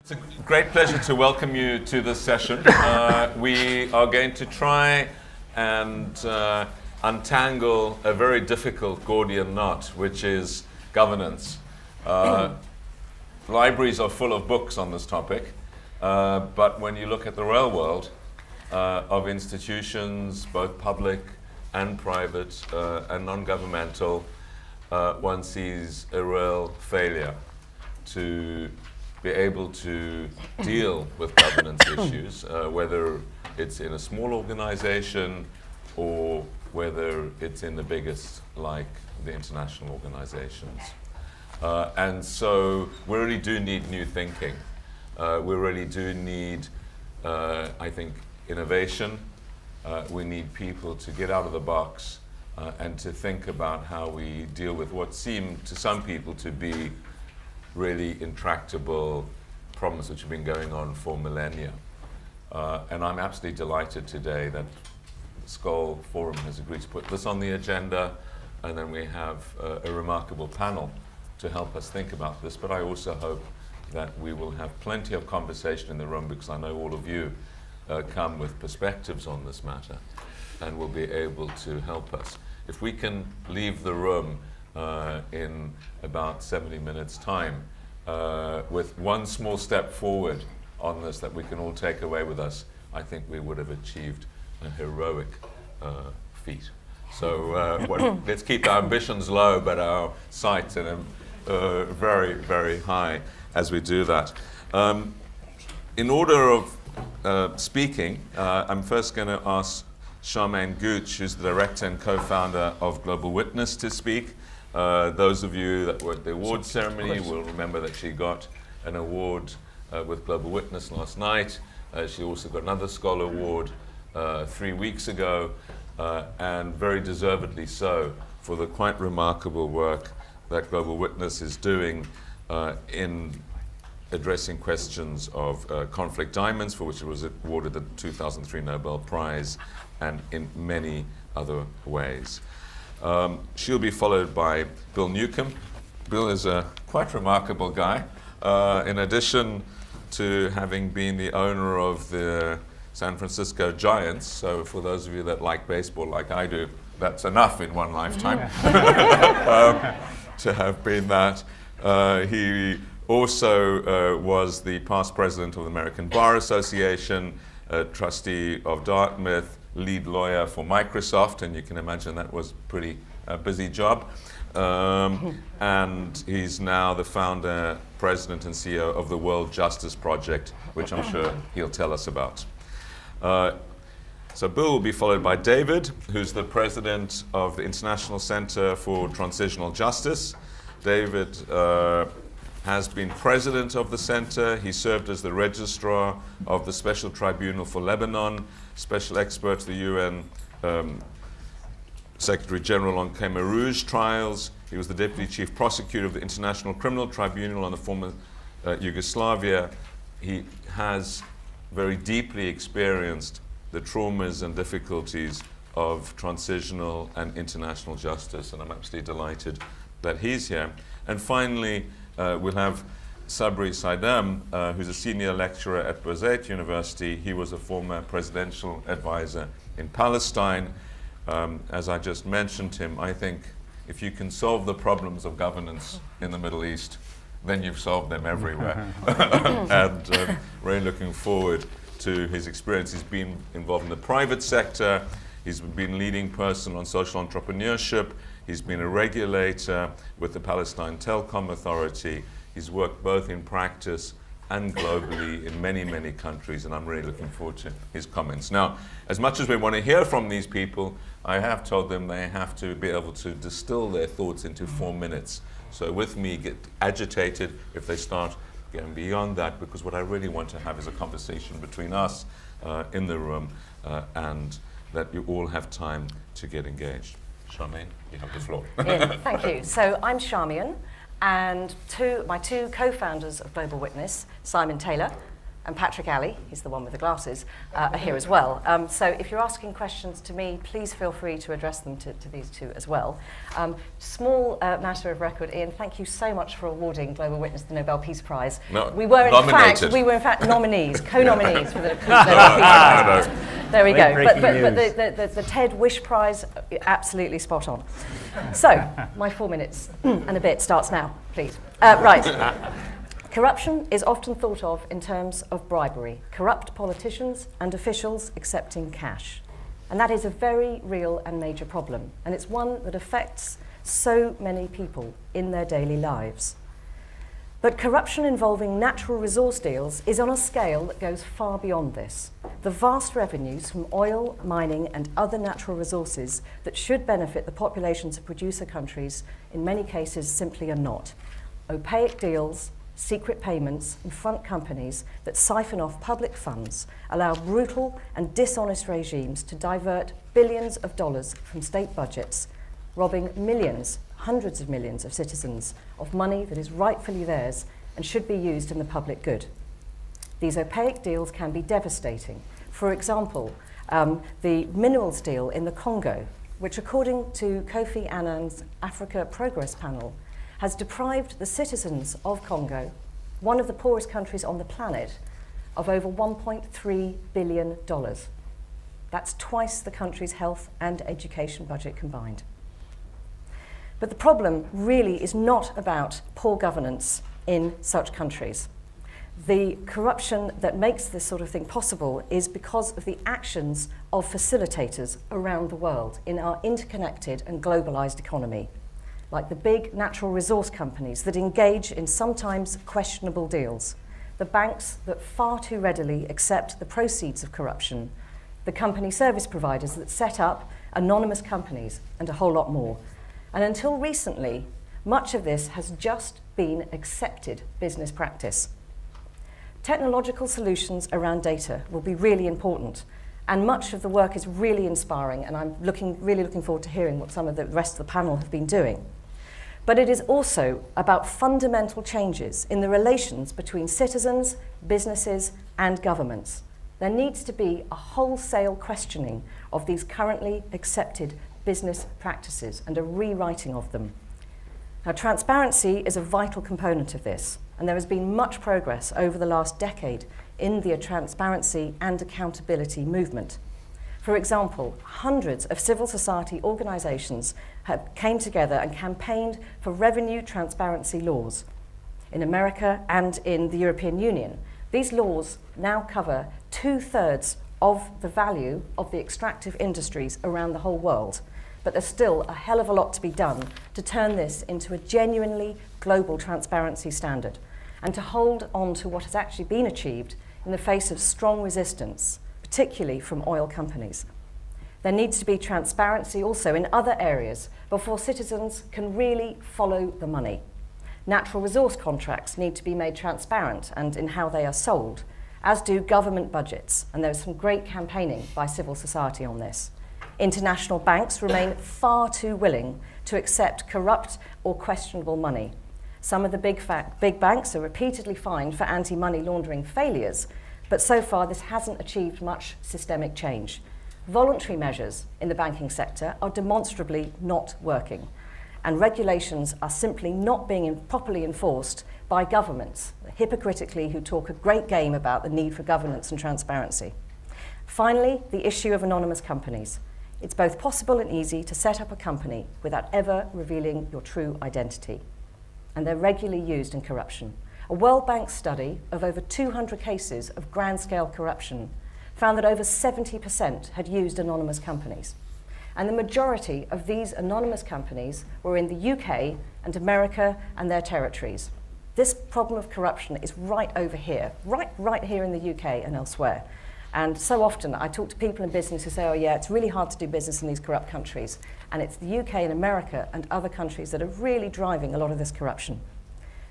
It's a great pleasure to welcome you to this session. We are going to try and untangle a very difficult Gordian knot, which is governance. Libraries are full of books on this topic, but when you look at the real world of institutions, both public and private and non-governmental, one sees a real failure to be able to deal with governance issues, whether it's in a small organization or whether it's in the biggest, like the international organizations. And so we really do need new thinking. We really do need, I think, innovation. We need people to get out of the box and to think about how we deal with what seem to some people to be really intractable problems which have been going on for millennia. And I'm absolutely delighted today that the Skoll Forum has agreed to put this on the agenda, and then we have a remarkable panel to help us think about this. But I also hope that we will have plenty of conversation in the room, because I know all of you come with perspectives on this matter and will be able to help us. If we can leave the room in about 70 minutes' time with one small step forward on this that we can all take away with us, I think we would have achieved a heroic feat. So let's keep our ambitions low, but our sights very, very high as we do that. In order of speaking, I'm first going to ask Charmaine Gooch, who's the director and co-founder of Global Witness, to speak. Those of you that were at the awards ceremony will remember that she got an award with Global Witness last night. She also got another Skoll Award 3 weeks ago, and very deservedly so, for the quite remarkable work that Global Witness is doing in addressing questions of conflict diamonds, for which it was awarded the 2003 Nobel Prize, and in many other ways. She'll be followed by Bill Newcomb. Bill is a quite remarkable guy. In addition to having been the owner of the San Francisco Giants, so for those of you that like baseball like I do, that's enough in one lifetime to have been that. He also was the past president of the American Bar Association, trustee of Dartmouth, lead lawyer for Microsoft, and you can imagine that was a pretty busy job. And he's now the founder, president, and CEO of the World Justice Project, which I'm sure he'll tell us about. So Bill will be followed by David, who's the president of the International Center for Transitional Justice. David has been president of the center. He served as the registrar of the Special Tribunal for Lebanon, special expert to the UN Secretary General on Khmer Rouge trials. He was the deputy chief prosecutor of the International Criminal Tribunal on the former Yugoslavia. He has very deeply experienced the traumas and difficulties of transitional and international justice, and I'm absolutely delighted that he's here. And finally, we'll have Sabri Saidam, who's a senior lecturer at Birzeit University. He was a former presidential advisor in Palestine. As I just mentioned him, I think if you can solve the problems of governance in the Middle East, then you've solved them everywhere. And really looking forward to his experience. He's been involved in the private sector. He's been leading person on social entrepreneurship. He's been a regulator with the Palestine Telecom Authority. He's worked both in practice and globally in many, many countries, and I'm really looking forward to his comments. Now, as much as we want to hear from these people, I have told them they have to be able to distill their thoughts into 4 minutes. So with me, get agitated if they start going beyond that, because what I really want to have is a conversation between us in the room, and that you all have time to get engaged. Charmaine, you have the floor. Yeah, thank you. So I'm Charmian, and my two co-founders of Global Witness, Simon Taylor, and Patrick Alley, he's the one with the glasses, are here as well. So if you're asking questions to me, please feel free to address them to these two as well. Small matter of record, Ian, thank you so much for awarding Global Witness the Nobel Peace Prize. No, we were in fact nominees, co-nominees for the Nobel Peace Prize. There we go. But the TED Wish Prize, absolutely spot on. So my 4 minutes and a bit starts now, please. Right. Corruption is often thought of in terms of bribery, corrupt politicians and officials accepting cash. And that is a very real and major problem, and it's one that affects so many people in their daily lives. But corruption involving natural resource deals is on a scale that goes far beyond this. The vast revenues from oil, mining and other natural resources that should benefit the populations of producer countries in many cases simply are not. Opaque deals, secret payments and front companies that siphon off public funds allow brutal and dishonest regimes to divert billions of dollars from state budgets, robbing millions, hundreds of millions of citizens of money that is rightfully theirs and should be used in the public good. These opaque deals can be devastating. For example, the minerals deal in the Congo, which according to Kofi Annan's Africa Progress Panel, has deprived the citizens of Congo, one of the poorest countries on the planet, of over $1.3 billion. That's twice the country's health and education budget combined. But the problem really is not about poor governance in such countries. The corruption that makes this sort of thing possible is because of the actions of facilitators around the world in our interconnected and globalized economy, like the big natural resource companies that engage in sometimes questionable deals, the banks that far too readily accept the proceeds of corruption, the company service providers that set up anonymous companies, and a whole lot more. And until recently, much of this has just been accepted business practice. Technological solutions around data will be really important, and much of the work is really inspiring, and I'm really looking forward to hearing what some of the rest of the panel have been doing. But it is also about fundamental changes in the relations between citizens, businesses, and governments. There needs to be a wholesale questioning of these currently accepted business practices and a rewriting of them. Now, transparency is a vital component of this, and there has been much progress over the last decade in the transparency and accountability movement. For example, hundreds of civil society organisations came together and campaigned for revenue transparency laws in America and in the European Union. These laws now cover 2/3 of the value of the extractive industries around the whole world, but there's still a hell of a lot to be done to turn this into a genuinely global transparency standard and to hold on to what has actually been achieved in the face of strong resistance, particularly from oil companies. There needs to be transparency also in other areas before citizens can really follow the money. Natural resource contracts need to be made transparent and in how they are sold, as do government budgets, and there's some great campaigning by civil society on this. International banks remain far too willing to accept corrupt or questionable money. Some of the big banks are repeatedly fined for anti-money laundering failures, but so far this hasn't achieved much systemic change. Voluntary measures in the banking sector are demonstrably not working, and regulations are simply not being properly enforced by governments, hypocritically, who talk a great game about the need for governance and transparency. Finally, the issue of anonymous companies. It's both possible and easy to set up a company without ever revealing your true identity, and they're regularly used in corruption. A World Bank study of over 200 cases of grand-scale corruption found that over 70% had used anonymous companies. And the majority of these anonymous companies were in the UK and America and their territories. This problem of corruption is right over here, right here in the UK and elsewhere. And so often I talk to people in business who say, oh yeah, it's really hard to do business in these corrupt countries. And it's the UK and America and other countries that are really driving a lot of this corruption.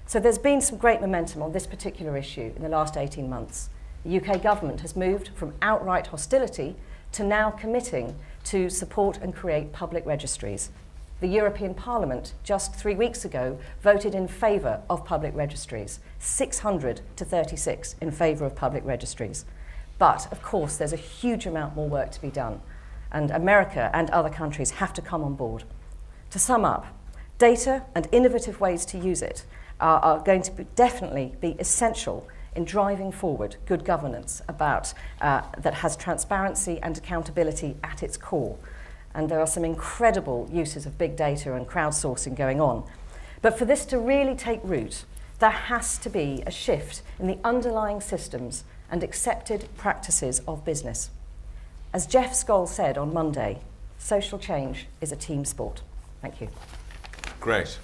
So there's been some great momentum on this particular issue in the last 18 months. The UK government has moved from outright hostility to now committing to support and create public registries. The European Parliament, just 3 weeks ago, voted in favour of public registries, 600 to 36 in favour of public registries. But, of course, there's a huge amount more work to be done, and America and other countries have to come on board. To sum up, data and innovative ways to use it are going to definitely be essential in driving forward good governance that has transparency and accountability at its core. And there are some incredible uses of big data and crowdsourcing going on. But for this to really take root, there has to be a shift in the underlying systems and accepted practices of business. As Jeff Skoll said on Monday, social change is a team sport. Thank you. Great.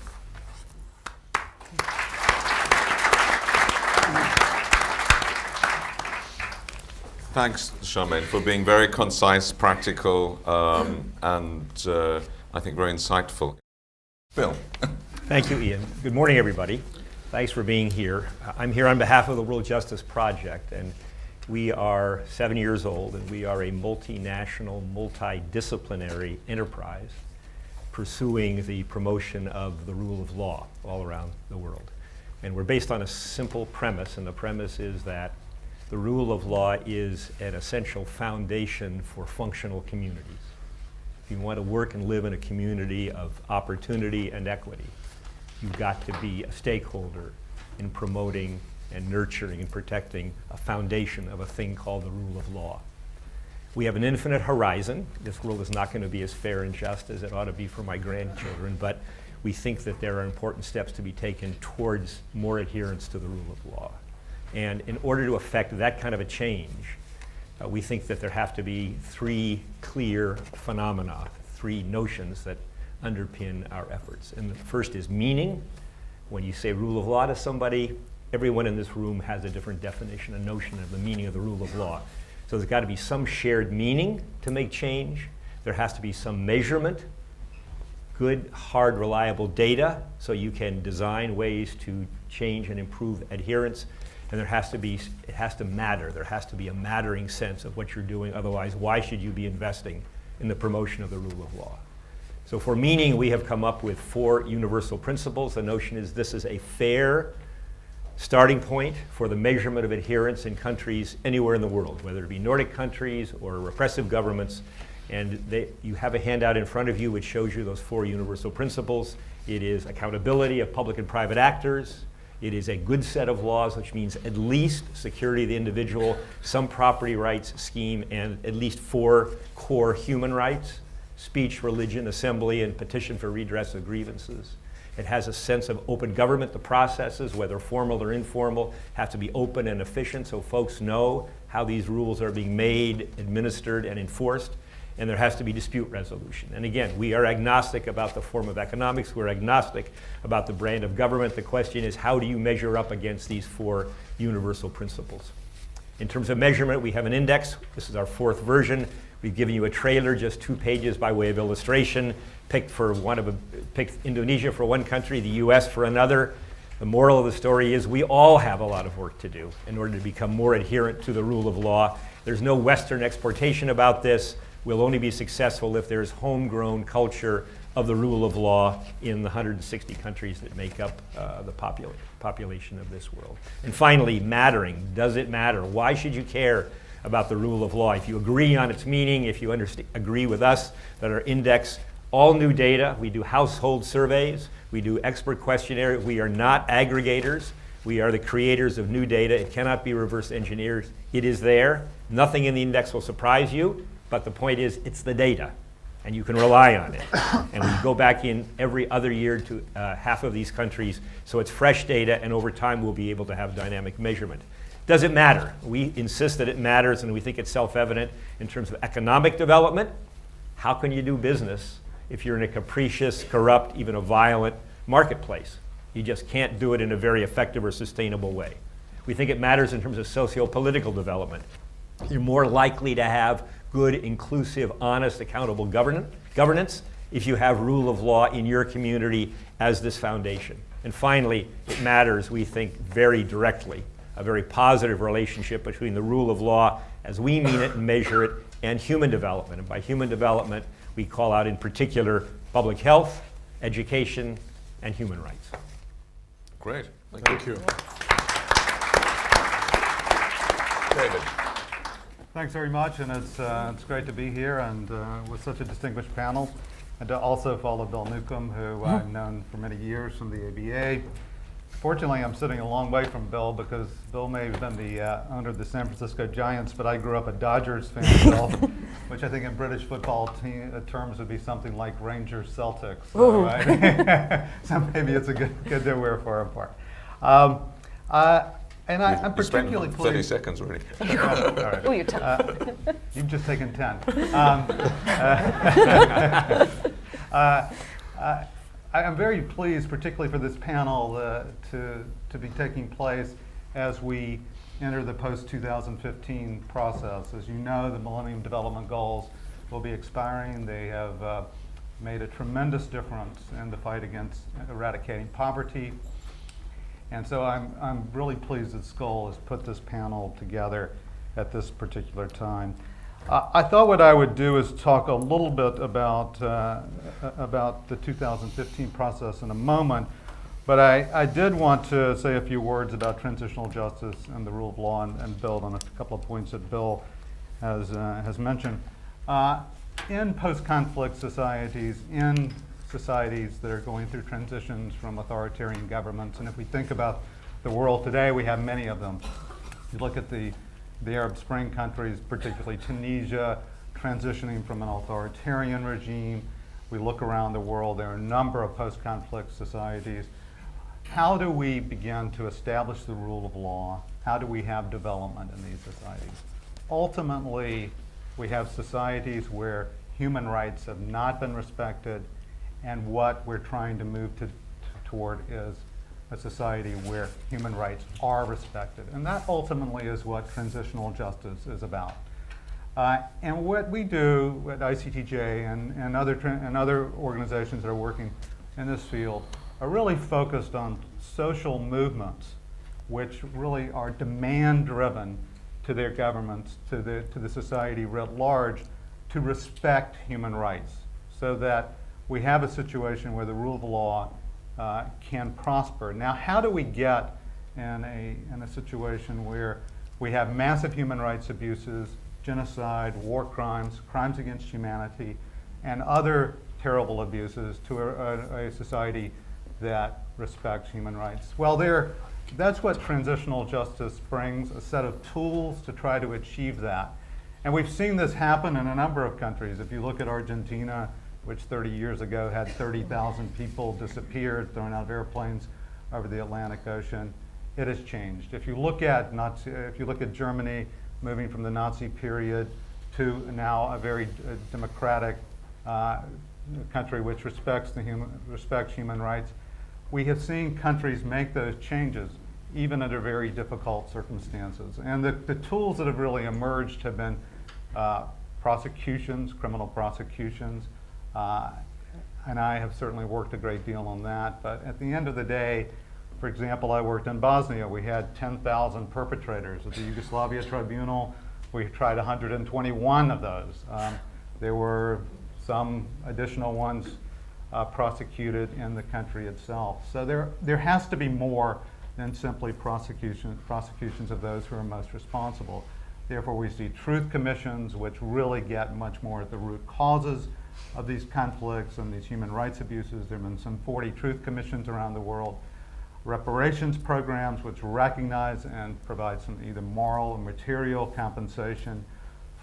Thanks, Charmaine, for being very concise, practical, and I think very insightful. Bill. Thank you, Ian. Good morning, everybody. Thanks for being here. I'm here on behalf of the World Justice Project, and we are 7 years old, and we are a multinational, multidisciplinary enterprise pursuing the promotion of the rule of law all around the world. And we're based on a simple premise, and the premise is that the rule of law is an essential foundation for functional communities. If you want to work and live in a community of opportunity and equity, you've got to be a stakeholder in promoting and nurturing and protecting a foundation of a thing called the rule of law. We have an infinite horizon. This world is not going to be as fair and just as it ought to be for my grandchildren, but we think that there are important steps to be taken towards more adherence to the rule of law. And in order to effect that kind of a change, we think that there have to be three clear phenomena, three notions that underpin our efforts. And the first is meaning. When you say rule of law to somebody, everyone in this room has a different definition, a notion of the meaning of the rule of law. So there's got to be some shared meaning to make change. There has to be some measurement, good, hard, reliable data, so you can design ways to change and improve adherence. And it has to matter. There has to be a mattering sense of what you're doing. Otherwise, why should you be investing in the promotion of the rule of law? So for meaning, we have come up with 4 universal principles. The notion is this is a fair starting point for the measurement of adherence in countries anywhere in the world, whether it be Nordic countries or repressive governments. And you have a handout in front of you which shows you those 4 universal principles. It is accountability of public and private actors. It is a good set of laws, which means at least security of the individual, some property rights scheme, and at least 4 core human rights: speech, religion, assembly, and petition for redress of grievances. It has a sense of open government. The processes, whether formal or informal, have to be open and efficient so folks know how these rules are being made, administered, and enforced. And there has to be dispute resolution. And again, we are agnostic about the form of economics. We're agnostic about the brand of government. The question is, how do you measure up against these 4 universal principles? In terms of measurement, we have an index. This is our 4th version. We've given you a trailer, just 2 pages by way of illustration, picked Indonesia for one country, the US for another. The moral of the story is we all have a lot of work to do in order to become more adherent to the rule of law. There's no Western exportation about this. We'll only be successful if there's homegrown culture of the rule of law in the 160 countries that make up the population of this world. And finally, mattering. Does it matter? Why should you care about the rule of law? If you agree on its meaning, if you agree with us that our index all new data, we do household surveys, we do expert questionnaires, we are not aggregators, we are the creators of new data. It cannot be reverse engineered. It is there. Nothing in the index will surprise you. But the point is, it's the data, and you can rely on it. And we go back in every other year to half of these countries, so it's fresh data, and over time we'll be able to have dynamic measurement. Does it matter? We insist that it matters, and we think it's self-evident in terms of economic development. How can you do business if you're in a capricious, corrupt, even a violent marketplace? You just can't do it in a very effective or sustainable way. We think it matters in terms of socio-political development. You're more likely to have good, inclusive, honest, accountable governance if you have rule of law in your community as this foundation. And finally, it matters, we think, very directly, a very positive relationship between the rule of law as we mean it and measure it and human development. And by human development, we call out in particular public health, education, and human rights. Great. Thank you. David. Thanks very much, and it's great to be here and with such a distinguished panel, and to also follow Bill Newcomb, who I've known for many years from the ABA. Fortunately, I'm sitting a long way from Bill because Bill may have been the owner of the San Francisco Giants, but I grew up a Dodgers fan, Bill, which I think in British football terms would be something like Rangers Celtics, right? So maybe it's a good day we're far apart. And I'm particularly pleased. 30 seconds already. All right. Oh, you're tough. You've just taken 10. I'm very pleased, particularly for this panel, to be taking place as we enter the post-2015 process. As you know, the Millennium Development Goals will be expiring. They have made a tremendous difference in the fight against eradicating poverty. And so I'm really pleased that Skoll has put this panel together at this particular time. I thought what I would do is talk a little bit about the 2015 process in a moment, but I did want to say a few words about transitional justice and the rule of law and build on a couple of points that Bill has mentioned. In post-conflict societies, in societies that are going through transitions from authoritarian governments, and if we think about the world today, we have many of them. You look at the Arab Spring countries, particularly Tunisia, transitioning from an authoritarian regime. We look around the world, there are a number of post-conflict societies. How do we begin to establish the rule of law? How do we have development in these societies? Ultimately, we have societies where human rights have not been respected, and what we're trying to move toward is a society where human rights are respected. And that ultimately is what transitional justice is about. And what we do at ICTJ and other organizations that are working in this field are really focused on social movements which really are demand-driven to their governments, to the society writ large, to respect human rights, so that we have a situation where the rule of law can prosper. Now, how do we get in a situation where we have massive human rights abuses, genocide, war crimes, crimes against humanity, and other terrible abuses to a society that respects human rights? Well, that's what transitional justice brings, a set of tools to try to achieve that. And we've seen this happen in a number of countries. If you look at Argentina, which 30 years ago had 30,000 people disappeared, thrown out of airplanes over the Atlantic Ocean, it has changed. If you look at Germany, moving from the Nazi period to now a very democratic country which respects human rights, we have seen countries make those changes even under very difficult circumstances. And the tools that have really emerged have been prosecutions, criminal prosecutions, and I have certainly worked a great deal on that. But at the end of the day, for example, I worked in Bosnia. We had 10,000 perpetrators. At the Yugoslavia Tribunal, we tried 121 of those. There were some additional ones prosecuted in the country itself. So there has to be more than simply prosecutions of those who are most responsible. Therefore, we see truth commissions, which really get much more at the root causes of these conflicts and these human rights abuses. There have been some 40 truth commissions around the world. Reparations programs, which recognize and provide some either moral or material compensation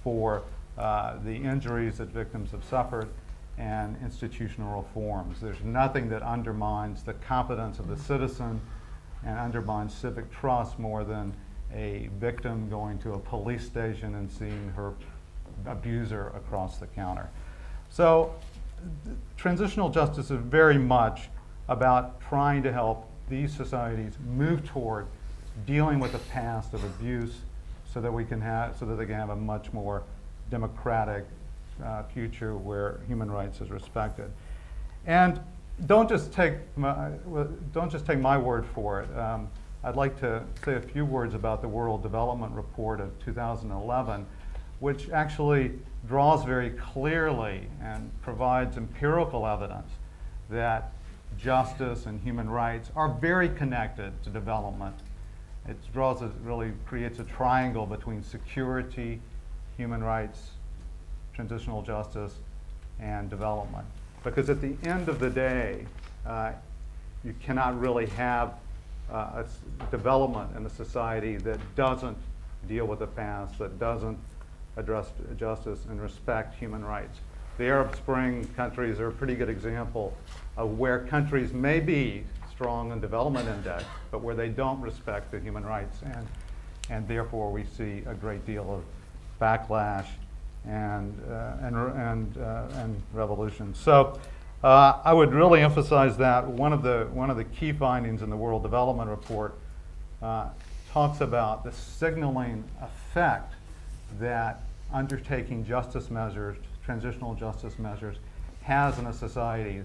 for the injuries that victims have suffered, and institutional reforms. There's nothing that undermines the confidence of the citizen and undermines civic trust more than a victim going to a police station and seeing her abuser across the counter. So transitional justice is very much about trying to help these societies move toward dealing with the past of abuse so that they can have a much more democratic future where human rights is respected. And don't just take my word for it. I'd like to say a few words about the World Development Report of 2011, which actually draws very clearly and provides empirical evidence that justice and human rights are very connected to development. It really creates a triangle between security, human rights, transitional justice, and development. Because at the end of the day, you cannot really have a development in a society that doesn't deal with the past, that doesn't address justice and respect human rights. The Arab Spring countries are a pretty good example of where countries may be strong in development index, but where they don't respect the human rights, and therefore we see a great deal of backlash and revolution. So I would really emphasize that one of the key findings in the World Development Report talks about the signaling effect that undertaking justice measures, transitional justice measures, has in a society.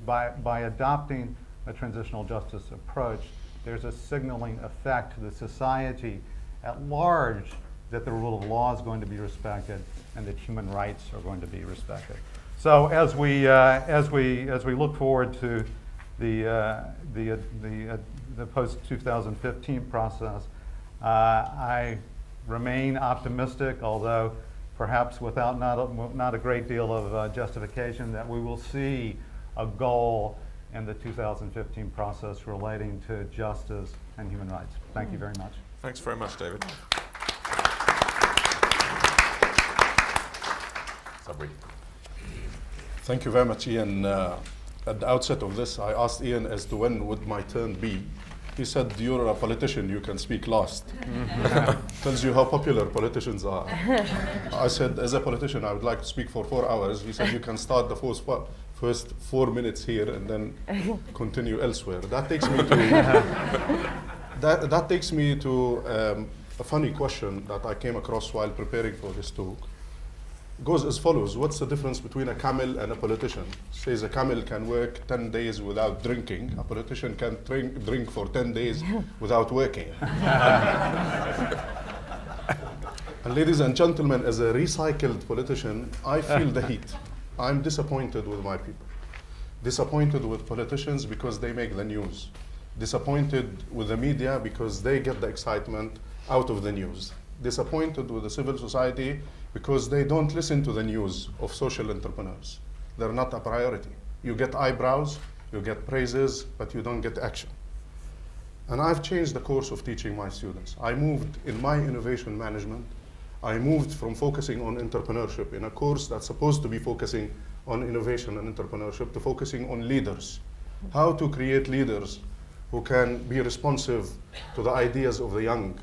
By adopting a transitional justice approach, there's a signaling effect to the society at large that the rule of law is going to be respected and that human rights are going to be respected. So as we look forward to the post-2015 process, I remain optimistic, although perhaps without not a great deal of justification, that we will see a goal in the 2015 process relating to justice and human rights. Thank you very much. Thanks very much, David. Sabri. Thank you very much, Ian. At the outset of this, I asked Ian as to when would my turn be. He said, you're a politician, you can speak last. Tells you how popular politicians are. I said, as a politician, I would like to speak for 4 hours. He said, you can start the first 4 minutes here and then continue elsewhere. That takes me to, that takes me to a funny question that I came across while preparing for this talk. It goes as follows: what's the difference between a camel and a politician? Says a camel can work 10 days without drinking. A politician can drink for 10 days without working. And ladies and gentlemen, as a recycled politician, I feel the heat. I'm disappointed with my people. Disappointed with politicians because they make the news. Disappointed with the media because they get the excitement out of the news. Disappointed with the civil society because they don't listen to the news of social entrepreneurs. They're not a priority. You get eyebrows, you get praises, but you don't get action. And I've changed the course of teaching my students. I moved in my innovation management, I moved from focusing on entrepreneurship in a course that's supposed to be focusing on innovation and entrepreneurship to focusing on leaders. How to create leaders who can be responsive to the ideas of the young,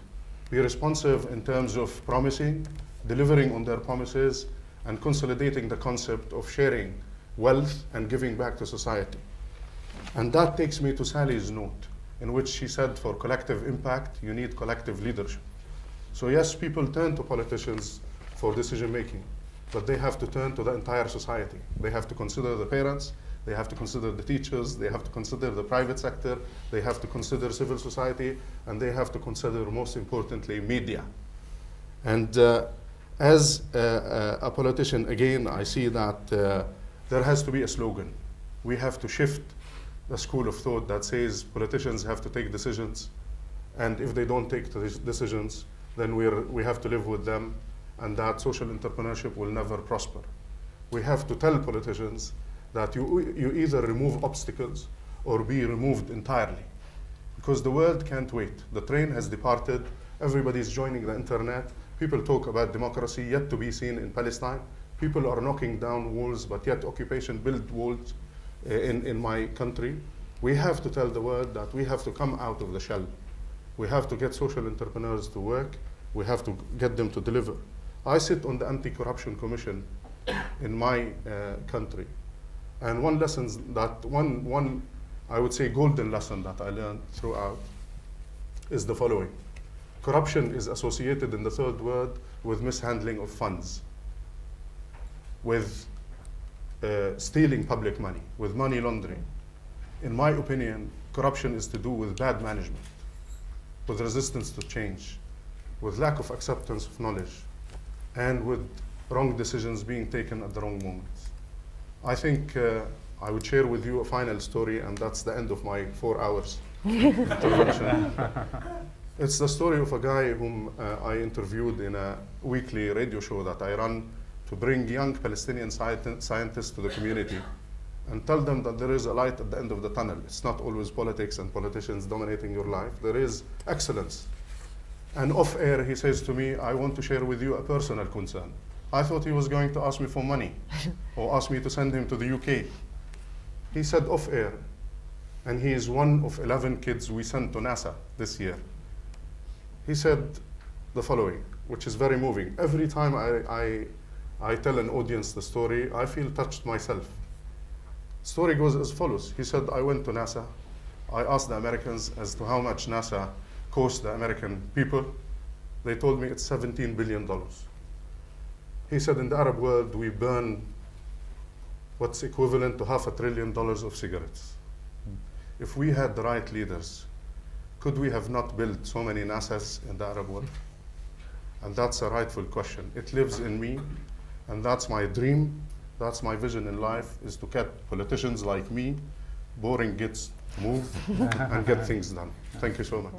be responsive in terms of promising, delivering on their promises, and consolidating the concept of sharing wealth and giving back to society. And that takes me to Sally's note, in which she said for collective impact, you need collective leadership. So yes, people turn to politicians for decision making, but they have to turn to the entire society. They have to consider the parents, they have to consider the teachers, they have to consider the private sector, they have to consider civil society, and they have to consider, most importantly, media. And as a politician, again, I see that there has to be a slogan. We have to shift the school of thought that says politicians have to take decisions, and if they don't take decisions, then we have to live with them, and that social entrepreneurship will never prosper. We have to tell politicians that you either remove obstacles or be removed entirely, because the world can't wait. The train has departed, everybody's joining the internet. People talk about democracy, yet to be seen in Palestine. People are knocking down walls, but yet occupation built walls in my country. We have to tell the world that we have to come out of the shell. We have to get social entrepreneurs to work. We have to get them to deliver. I sit on the Anti-Corruption Commission in my country. And one lesson that, one I would say golden lesson that I learned throughout is the following. Corruption is associated in the third world with mishandling of funds, with stealing public money, with money laundering. In my opinion, corruption is to do with bad management, with resistance to change, with lack of acceptance of knowledge, and with wrong decisions being taken at the wrong moments. I think I would share with you a final story, and that's the end of my 4 hours intervention. It's the story of a guy whom I interviewed in a weekly radio show that I run to bring young Palestinian scientists to the community and tell them that there is a light at the end of the tunnel. It's not always politics and politicians dominating your life. There is excellence. And off air, he says to me, I want to share with you a personal concern. I thought he was going to ask me for money or ask me to send him to the UK. He said off air, and he is one of 11 kids we sent to NASA this year. He said the following, which is very moving. Every time I tell an audience the story, I feel touched myself. The story goes as follows. He said, I went to NASA. I asked the Americans as to how much NASA cost the American people. They told me it's $17 billion. He said, in the Arab world, we burn what's equivalent to $500 billion of cigarettes. If we had the right leaders, could we have not built so many NASAs in the Arab world? And that's a rightful question. It lives in me, and that's my dream. That's my vision in life, is to get politicians like me, boring gits, to move and get things done. Thank you so much.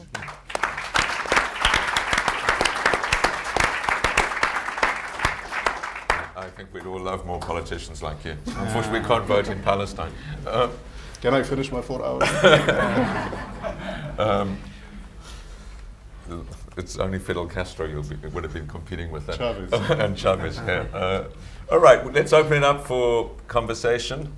I think we'd all love more politicians like you. Unfortunately, we can't vote in Palestine. Can I finish my 4 hours? It's only Fidel Castro would have been competing with that. Chavez. And Chavez, yeah. All right, let's open it up for conversation.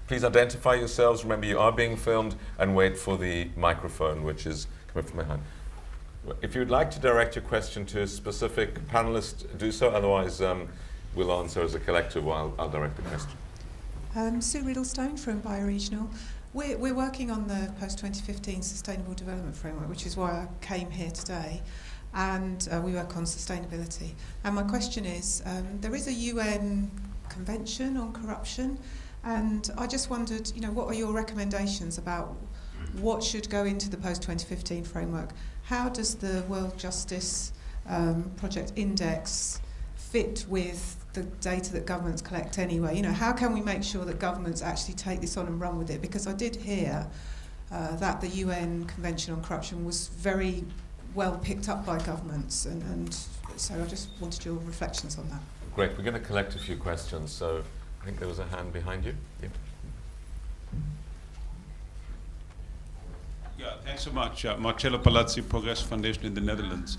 Please identify yourselves. Remember, you are being filmed, and wait for the microphone, which is coming from behind. If you'd like to direct your question to a specific panelist, do so. Otherwise, we'll answer as a collective while I'll direct the question. Sue Riddlestone from Bioregional. We're working on the post-2015 Sustainable Development Framework, which is why I came here today, and we work on sustainability. And my question is, there is a UN Convention on Corruption, and I just wondered, what are your recommendations about what should go into the post-2015 framework? How does the World Justice Project Index fit with the data that governments collect anyway? How can we make sure that governments actually take this on and run with it? Because I did hear that the UN Convention on Corruption was very well picked up by governments, and so I just wanted your reflections on that. Great, we're going to collect a few questions, so I think there was a hand behind you. Yeah. Yeah, thanks so much. Marcello Palazzi, Progress Foundation in the Netherlands.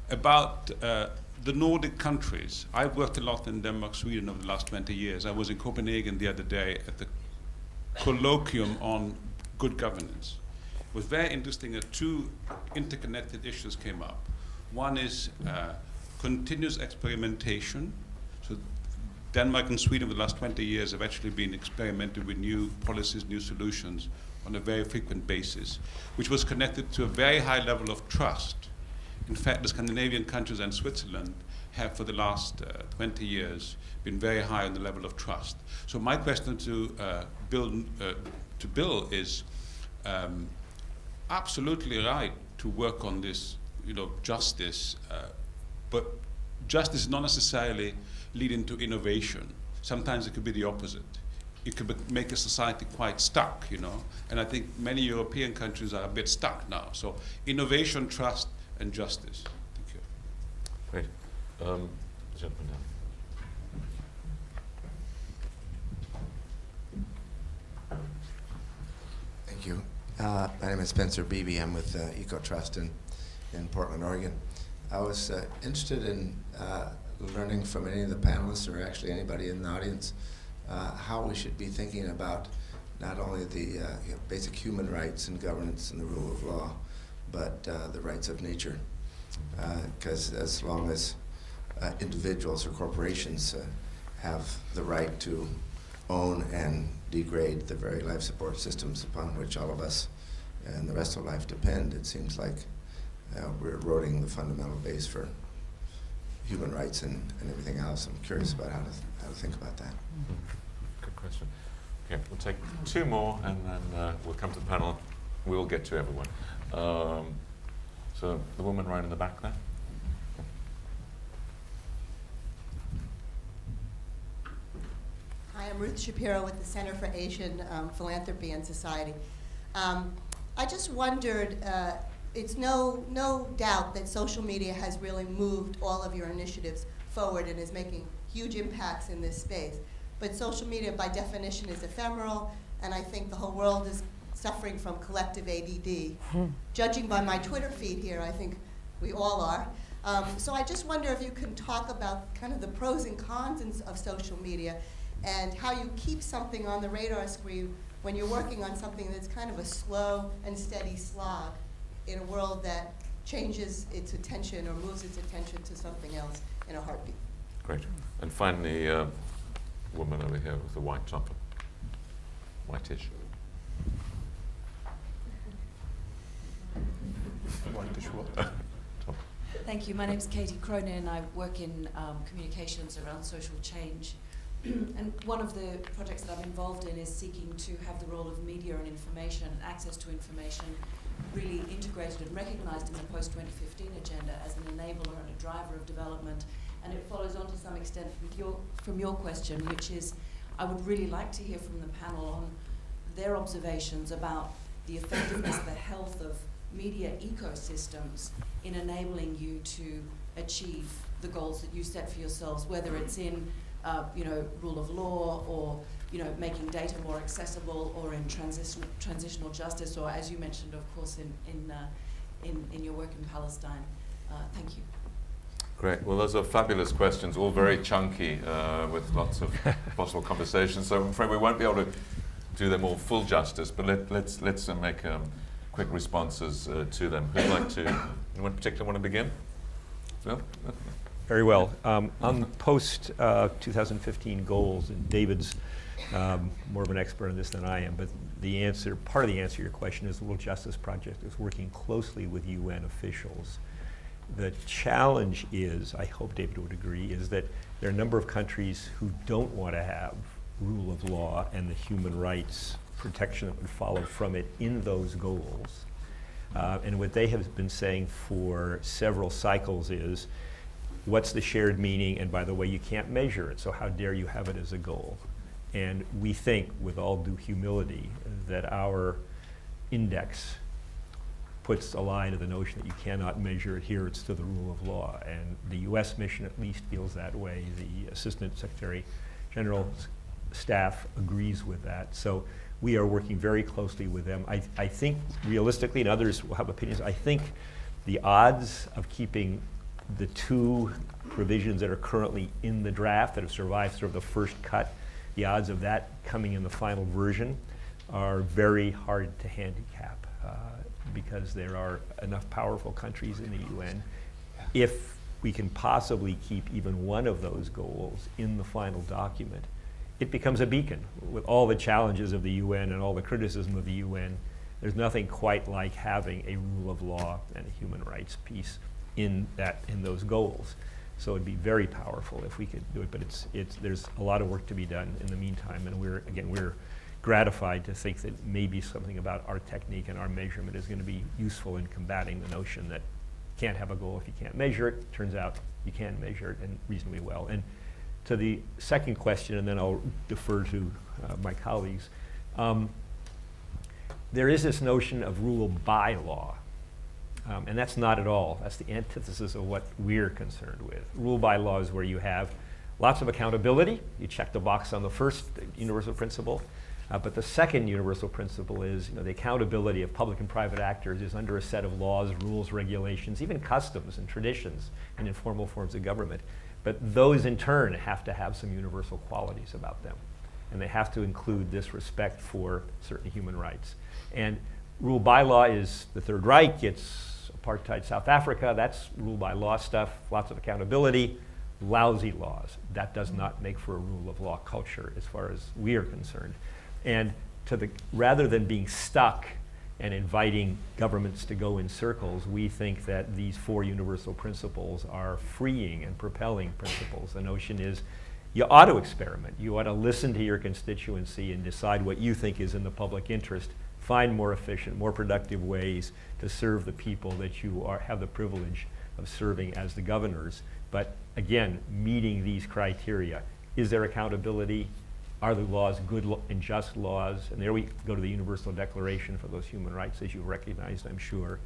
About the Nordic countries, I've worked a lot in Denmark, Sweden over the last 20 years. I was in Copenhagen the other day at the colloquium on good governance. It was very interesting that two interconnected issues came up. One is continuous experimentation. So Denmark and Sweden over the last 20 years have actually been experimenting with new policies, new solutions on a very frequent basis, which was connected to a very high level of trust. In fact, the Scandinavian countries and Switzerland have, for the last 20 years, been very high on the level of trust. So my question to Bill is, absolutely right to work on this, justice, but justice is not necessarily leading to innovation. Sometimes it could be the opposite. It could make a society quite stuck, and I think many European countries are a bit stuck now. So innovation, trust, and justice. Thank you. Great. Gentleman down. Thank you. My name is Spencer Beebe. I'm with EcoTrust in Portland, Oregon. I was interested in learning from any of the panelists, or actually anybody in the audience, how we should be thinking about not only the basic human rights and governance and the rule of law, but the rights of nature. Because as long as individuals or corporations have the right to own and degrade the very life support systems upon which all of us and the rest of life depend, it seems like we're eroding the fundamental base for human rights and everything else. I'm curious about how to think about that. Good question. Okay, we'll take two more, and then we'll come to the panel. We will get to everyone. So the woman right in the back there. Hi, I'm Ruth Shapiro with the Center for Asian Philanthropy and Society. I just wondered, it's no doubt that social media has really moved all of your initiatives forward and is making huge impacts in this space. But social media, by definition, is ephemeral, and I think the whole world is suffering from collective ADD. Judging by my Twitter feed here, I think we all are. So I just wonder if you can talk about kind of the pros and cons of social media and how you keep something on the radar screen when you're working on something that's kind of a slow and steady slog in a world that changes its attention or moves its attention to something else in a heartbeat. Great. And finally, woman over here with the white top. Whitish. Whitish what? Thank you. My name is Katie Cronin, and I work in communications around social change. And one of the projects that I'm involved in is seeking to have the role of media and information, access to information, really integrated and recognized in the post-2015 agenda as an enabler and a driver of development. And it follows on to some extent from your question, which is, I would really like to hear from the panel on their observations about the effectiveness, the health of media ecosystems in enabling you to achieve the goals that you set for yourselves, whether it's in rule of law, or making data more accessible, or in transitional justice, or as you mentioned, of course, in your work in Palestine. Thank you. Great. Well, those are fabulous questions, all very chunky, with lots of possible conversations. So I'm afraid we won't be able to do them all full justice, but let's make quick responses to them. Who'd like to? Anyone in particular want to begin? Phil? Very well. On post-2015 goals, and David's more of an expert on this than I am, but part of the answer to your question is the World Justice Project is working closely with UN officials. The challenge is, I hope David would agree, is that there are a number of countries who don't want to have rule of law and the human rights protection that would follow from it in those goals. And what they have been saying for several cycles is, what's the shared meaning? And by the way, you can't measure it, so how dare you have it as a goal? And we think, with all due humility, that our index puts a lie to the notion that you cannot measure adherence to the rule of law. And the US mission at least feels that way. The Assistant Secretary General's staff agrees with that. So we are working very closely with them. I think realistically, and others will have opinions, I think the odds of keeping the two provisions that are currently in the draft that have survived sort of the first cut, the odds of that coming in the final version are very hard to handicap because there are enough powerful countries in the UN. If we can possibly keep even one of those goals in the final document, it becomes a beacon. With all the challenges of the UN and all the criticism of the UN, there's nothing quite like having a rule of law and a human rights piece in those goals. So it'd be very powerful if we could do it, but there's a lot of work to be done in the meantime, and we're gratified to think that maybe something about our technique and our measurement is going to be useful in combating the notion that you can't have a goal if you can't measure it. Turns out you can measure it, and reasonably well. And to the second question, and then I'll defer to my colleagues, there is this notion of rule by law. And that's not at all. That's the antithesis of what we're concerned with. Rule by law is where you have lots of accountability. You check the box on the first universal principle. But the second universal principle is the accountability of public and private actors is under a set of laws, rules, regulations, even customs and traditions and informal forms of government. But those in turn have to have some universal qualities about them. And they have to include this respect for certain human rights. And rule by law is the Third Reich. It's apartheid South Africa. That's rule by law stuff, lots of accountability, lousy laws. That does not make for a rule of law culture as far as we are concerned. And rather than being stuck and inviting governments to go in circles, we think that these four universal principles are freeing and propelling principles. The notion is you ought to experiment. You ought to listen to your constituency and decide what you think is in the public interest. Find more efficient, more productive ways to serve the people that you have the privilege of serving as the governors. But again, meeting these criteria. Is there accountability? Are the laws good and just laws? And there we go to the Universal Declaration for those human rights, as you recognized, I'm sure.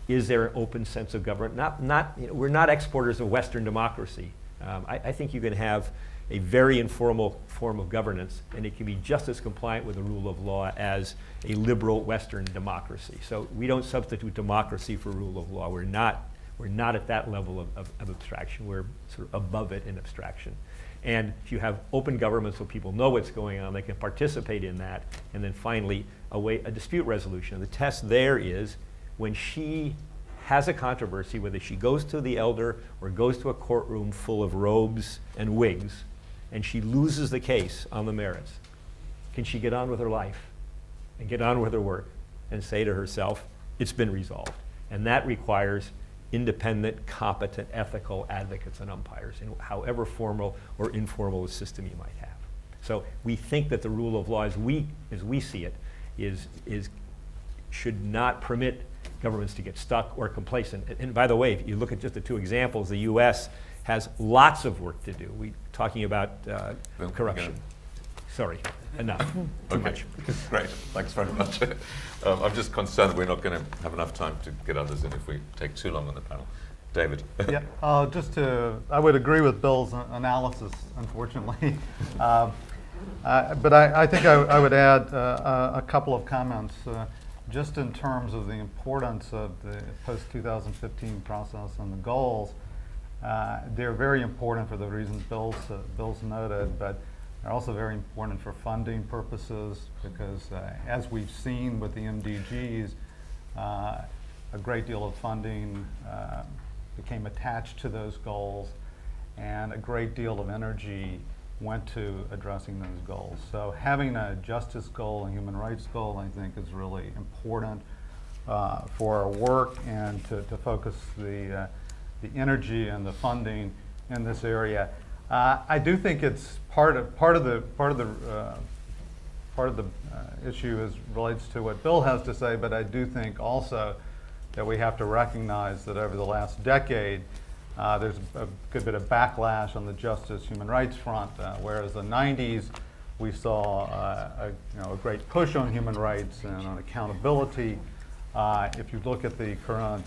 Is there an open sense of government? We're not exporters of Western democracy. I think you can have a very informal form of governance, and it can be just as compliant with the rule of law as a liberal Western democracy. So we don't substitute democracy for rule of law. We're not at that level of abstraction. We're sort of above it in abstraction. And if you have open government so people know what's going on, they can participate in that. And then finally, a dispute resolution. And the test there is when she has a controversy, whether she goes to the elder or goes to a courtroom full of robes and wigs, and she loses the case on the merits, can she get on with her life and get on with her work and say to herself, it's been resolved? And that requires independent, competent, ethical advocates and umpires, in however formal or informal a system you might have. So we think that the rule of law, as we see it, should not permit governments to get stuck or complacent. And by the way, if you look at just the two examples, the U.S. has lots of work to do. We're talking about corruption. Sorry, enough. Too much. Great, thanks very much. I'm just concerned that we're not going to have enough time to get others in if we take too long on the panel. David. Yeah, I would agree with Bill's analysis, unfortunately. But I think I would add a couple of comments, just in terms of the importance of the post-2015 process and the goals. They're very important for the reasons Bill's noted, but they're also very important for funding purposes because, as we've seen with the MDGs, a great deal of funding became attached to those goals, and a great deal of energy went to addressing those goals. So having a justice goal and human rights goal, I think, is really important for our work and to focus the energy and the funding in this area. I do think it's part of the issue relates to what Bill has to say, but I do think also that we have to recognize that over the last decade, there's a good bit of backlash on the justice human rights front, whereas the 90s we saw a great push on human rights and on accountability. If you look at the current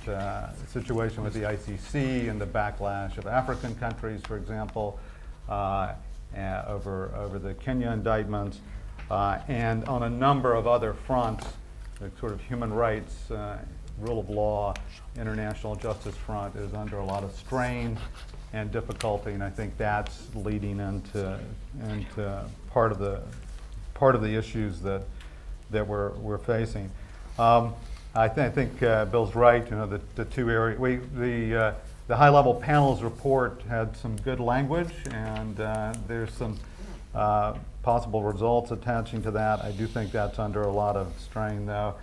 situation with the ICC and the backlash of African countries, for example, over the Kenya indictments, and on a number of other fronts, the sort of human rights, rule of law, international justice front is under a lot of strain and difficulty, and I think that's leading into part of the issues that we're facing. I think Bill's right. The two areas. The high-level panels report had some good language, and there's some possible results attaching to that. I do think that's under a lot of strain, though,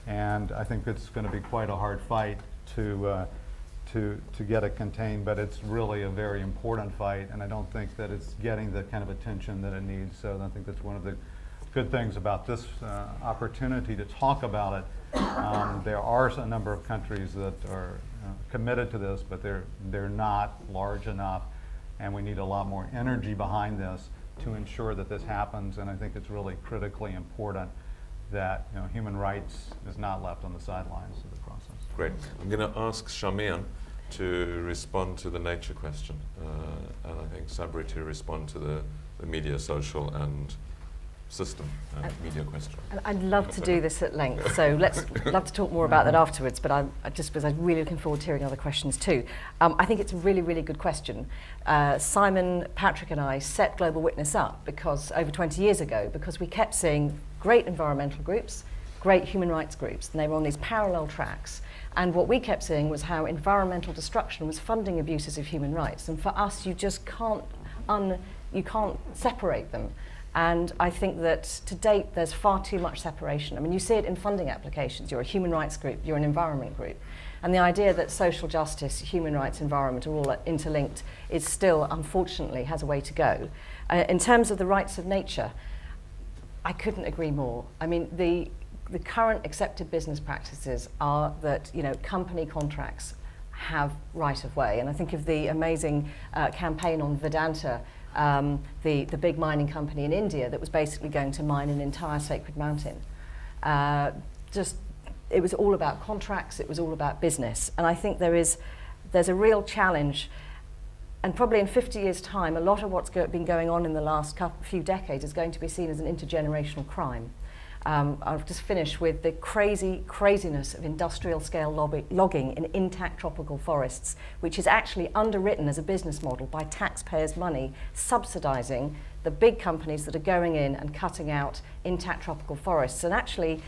and I think it's going to be quite a hard fight to get it contained. But it's really a very important fight, and I don't think that it's getting the kind of attention that it needs. So I think that's one of the good things about this opportunity to talk about it. There are a number of countries that are committed to this, but they're not large enough, and we need a lot more energy behind this to ensure that this happens. And I think it's really critically important that human rights is not left on the sidelines of the process. Great. I'm going to ask Shamir to respond to the nature question, and I think Sabri to respond to the media, social, and system media question. I'd love to do this at length, so love to talk more about that afterwards, but I'm really looking forward to hearing other questions too. I think it's a really, really good question. Simon, Patrick and I set Global Witness up over 20 years ago because we kept seeing great environmental groups, great human rights groups, and they were on these parallel tracks. And what we kept seeing was how environmental destruction was funding abuses of human rights. And for us, you just can't separate them. And I think that to date, there's far too much separation. I mean, you see it in funding applications. You're a human rights group, you're an environment group. And the idea that social justice, human rights, environment are all interlinked is still, unfortunately, has a way to go. In terms of the rights of nature, I couldn't agree more. I mean, the current accepted business practices are that, company contracts have right of way. And I think of the amazing campaign on Vedanta the big mining company in India that was basically going to mine an entire sacred mountain. It was all about contracts, it was all about business. And I think there's a real challenge, and probably in 50 years' time, a lot of what's been going on in the last few decades is going to be seen as an intergenerational crime. I'll just finish with the craziness of industrial scale logging in intact tropical forests, which is actually underwritten as a business model by taxpayers' money, subsidizing the big companies that are going in and cutting out intact tropical forests, and actually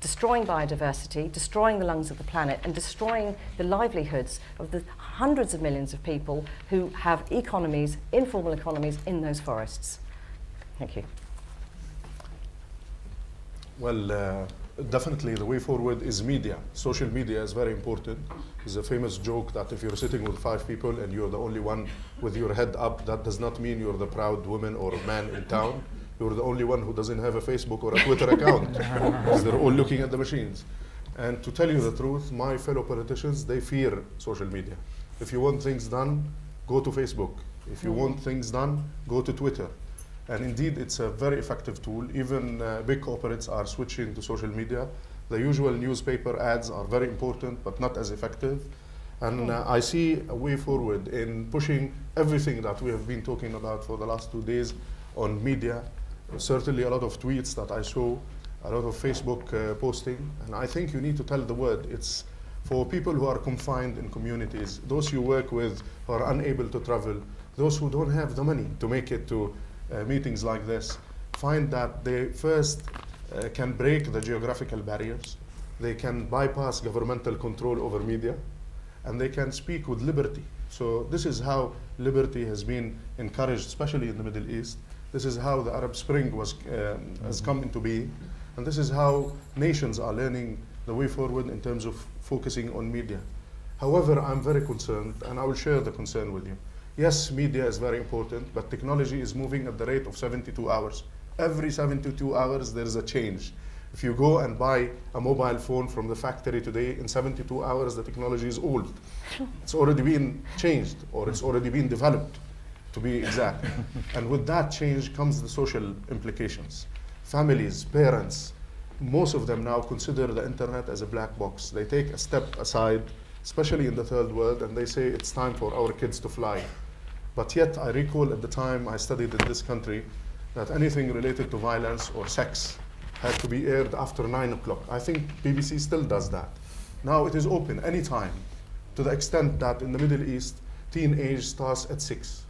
destroying biodiversity, destroying the lungs of the planet, and destroying the livelihoods of the hundreds of millions of people who have economies, informal economies, in those forests. Thank you. Well, definitely the way forward is media. Social media is very important. There's a famous joke that if you're sitting with 5 people and you're the only one with your head up, that does not mean you're the proud woman or man in town. You're the only one who doesn't have a Facebook or a Twitter account, because they're all looking at the machines. And to tell you the truth, my fellow politicians, they fear social media. If you want things done, go to Facebook. If you want things done, go to Twitter. And indeed, it's a very effective tool. Even big corporates are switching to social media. The usual newspaper ads are very important, but not as effective. And I see a way forward in pushing everything that we have been talking about for the last 2 days on media. Certainly a lot of tweets that I saw, a lot of Facebook posting. And I think you need to tell the word. It's for people who are confined in communities, those you work with who are unable to travel, those who don't have the money to make it to meetings like this, find that they first can break the geographical barriers, they can bypass governmental control over media, and they can speak with liberty. So this is how liberty has been encouraged, especially in the Middle East. This is how the Arab Spring has come into being, and this is how nations are learning the way forward in terms of focusing on media. However, I'm very concerned, and I will share the concern with you. Yes, media is very important, but technology is moving at the rate of 72 hours. Every 72 hours, there is a change. If you go and buy a mobile phone from the factory today, in 72 hours, the technology is old. It's already been changed, or it's already been developed, to be exact. And with that change comes the social implications. Families, parents, most of them now consider the internet as a black box. They take a step aside, especially in the third world, and they say it's time for our kids to fly. But yet, I recall at the time I studied in this country that anything related to violence or sex had to be aired after 9 o'clock. I think BBC still does that. Now it is open anytime, to the extent that in the Middle East, teenage starts at 6.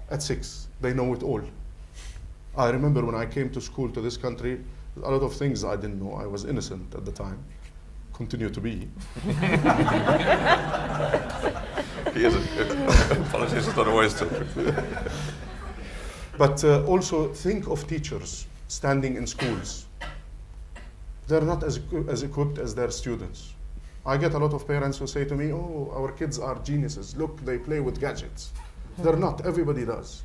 At 6, they know it all. I remember when I came to school to this country, a lot of things I didn't know. I was innocent at the time. Continue to be. Politicians don't always tell you. But also think of teachers standing in schools. They're not as equipped as their students. I get a lot of parents who say to me, oh, our kids are geniuses. Look, they play with gadgets. They're not. Everybody does.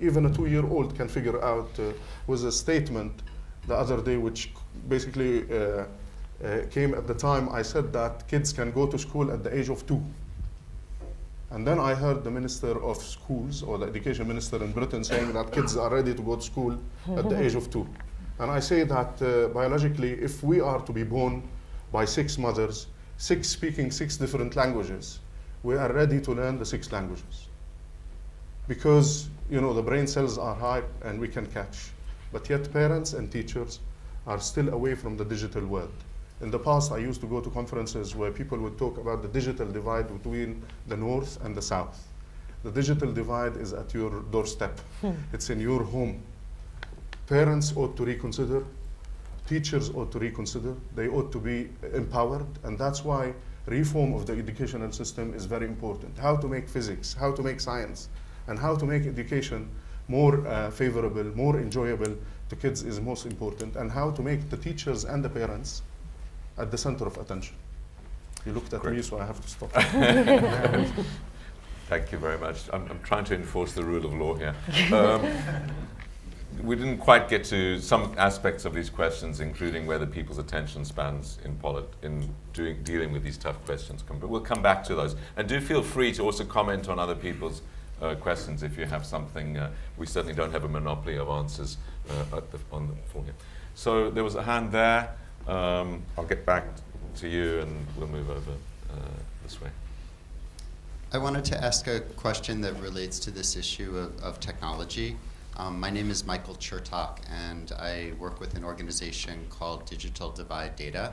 Even a 2-year-old can figure out, was a statement the other day which basically came at the time. I said that kids can go to school at the age of 2. And then I heard the Minister of Schools, or the Education Minister in Britain, saying that kids are ready to go to school at the age of 2. And I say that biologically, if we are to be born by 6 mothers, 6 speaking 6 different languages, we are ready to learn the 6 languages. Because, you know, the brain cells are high and we can catch. But yet parents and teachers are still away from the digital world. In the past, I used to go to conferences where people would talk about the digital divide between the North and the South. The digital divide is at your doorstep. It's in your home. Parents ought to reconsider. Teachers ought to reconsider. They ought to be empowered. And that's why reform of the educational system is very important. How to make physics, how to make science, and how to make education more favorable, more enjoyable to kids is most important. And how to make the teachers and the parents at the center of attention. You looked at me, so I have to stop. Thank you very much. I'm trying to enforce the rule of law here. We didn't quite get to some aspects of these questions, including whether people's attention spans in dealing with these tough questions. But we'll come back to those. And do feel free to also comment on other people's questions if you have something. We certainly don't have a monopoly of answers on the floor here. So there was a hand there. I'll get back to you and we'll move over this way. I wanted to ask a question that relates to this issue of technology. My name is Michael Chertok, and I work with an organization called Digital Divide Data.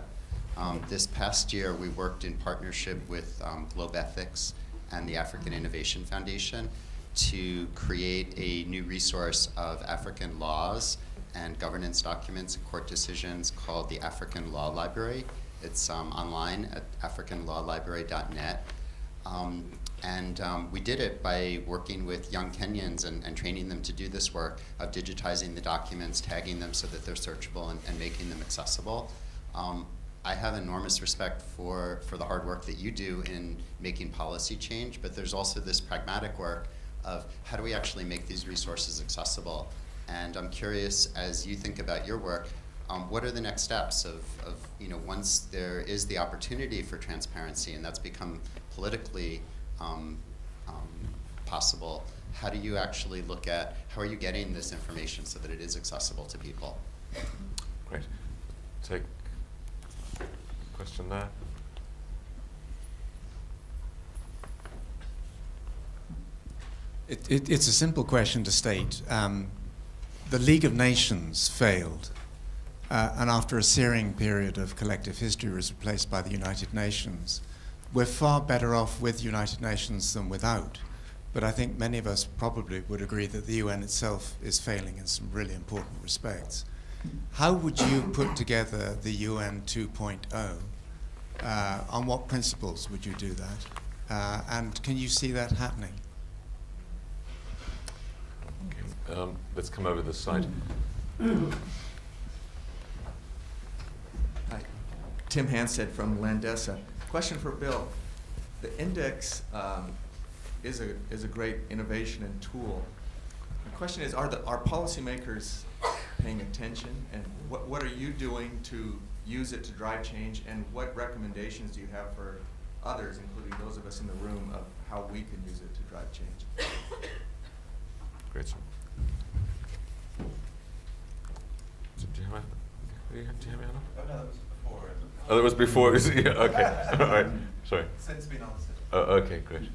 This past year, we worked in partnership with Globe Ethics and the African Innovation Foundation to create a new resource of African laws and governance documents and court decisions called the African Law Library. It's online at africanlawlibrary.net. We did it by working with young Kenyans and training them to do this work of digitizing the documents, tagging them so that they're searchable and making them accessible. I have enormous respect for the hard work that you do in making policy change, but there's also this pragmatic work of how do we actually make these resources accessible? And I'm curious, as you think about your work, what are the next steps of once there is the opportunity for transparency and that's become politically possible, how do you actually look at, how are you getting this information so that it is accessible to people? Great. Take a question there. It's a simple question to state. The League of Nations failed, and after a searing period of collective history was replaced by the United Nations. We're far better off with United Nations than without, but I think many of us probably would agree that the UN itself is failing in some really important respects. How would you put together the UN 2.0? On what principles would you do that? And can you see that happening? Okay. Let's come over this side. Hi, Tim Hansted from Landesa. Question for Bill. The index is a great innovation and tool. The question is, are policymakers paying attention, and what are you doing to use it to drive change, and what recommendations do you have for others, including those of us in the room, of how we can use it to drive change? Great. Do you have a hand up? Oh, no, that was before. Oh, that was before. Yeah, okay. All right. Sorry. Since been answered. Oh, okay, great.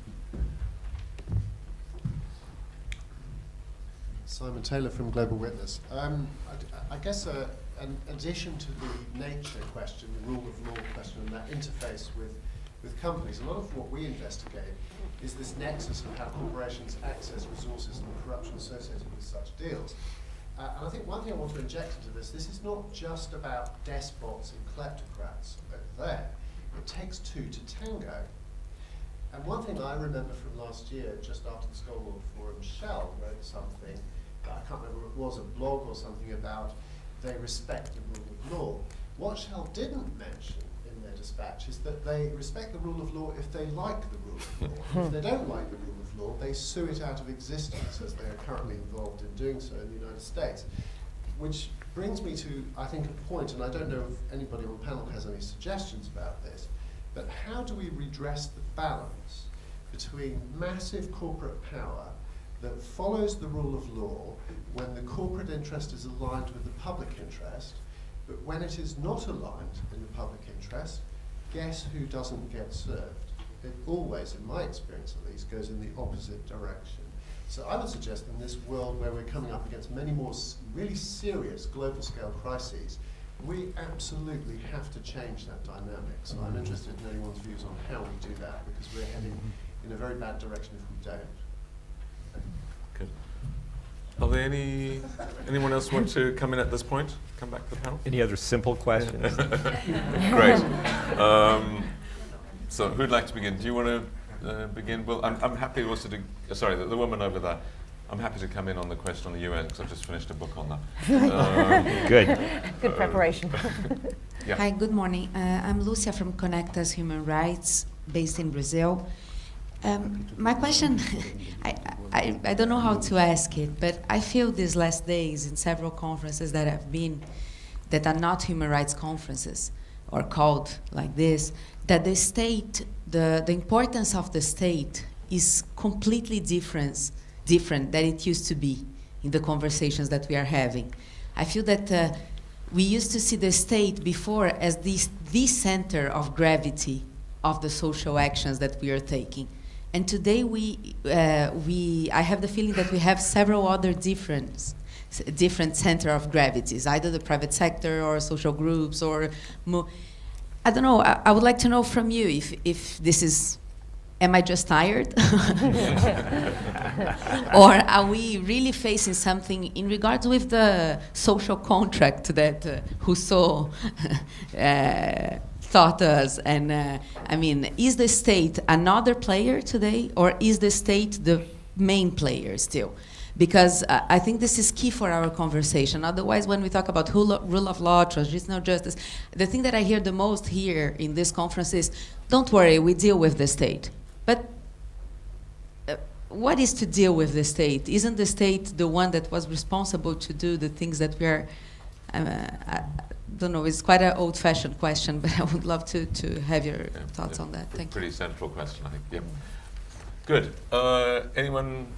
Simon Taylor from Global Witness. I guess an addition to the nature question, the rule of law question, and that interface with companies, a lot of what we investigate is this nexus of how corporations access resources and the corruption associated with such deals. And I think one thing I want to inject into this is not just about despots and kleptocrats over there. It takes two to tango. And one thing I remember from last year, just after the Skoll.org forum, Shell wrote something, I can't remember, it was a blog or something about they respect the rule of law. What Shell didn't mention in their dispatch is that they respect the rule of law if they like the rule of law. If they don't like the rule of law, they sue it out of existence, as they are currently involved in doing so in the United States. Which brings me to, I think, a point, and I don't know if anybody on the panel has any suggestions about this, but how do we redress the balance between massive corporate power that follows the rule of law when the corporate interest is aligned with the public interest, but when it is not aligned in the public interest, guess who doesn't get served? It always, in my experience at least, goes in the opposite direction. So I would suggest in this world where we're coming up against many more really serious global scale crises, we absolutely have to change that dynamic. So I'm interested in anyone's views on how we do that, because we're heading in a very bad direction if we don't. Good. Are there anyone else want to come in at this point? Come back to the panel? Any other simple questions? Great. So who'd like to begin? Do you want to begin? Well, I'm happy also to, sorry, the woman over there. I'm happy to come in on the question on the UN because I've just finished a book on that. Good. Good preparation. Yeah. Hi, good morning. I'm Lucia from Conectas Human Rights, based in Brazil. My question, I don't know how to ask it, but I feel these last days in several conferences that I've been, that are not human rights conferences, or called like this, that the state, the importance of the state is completely different than it used to be in the conversations that we are having. I feel that we used to see the state before as the center of gravity of the social actions that we are taking. And today I have the feeling that we have several other different center of gravities, either the private sector or social groups or I don't know, I would like to know from you if this is, am I just tired? Or are we really facing something in regards with the social contract that Rousseau taught us? And I mean, is the state another player today, or is the state the main player still? Because I think this is key for our conversation. Otherwise, when we talk about rule of law, transitional justice, the thing that I hear the most here in this conference is, don't worry, we deal with the state. But what is to deal with the state? Isn't the state the one that was responsible to do the things that we are, I don't know, it's quite an old-fashioned question, but I would love to have your thoughts on that. Thank you. Pretty central question, I think. Yeah. Good. Anyone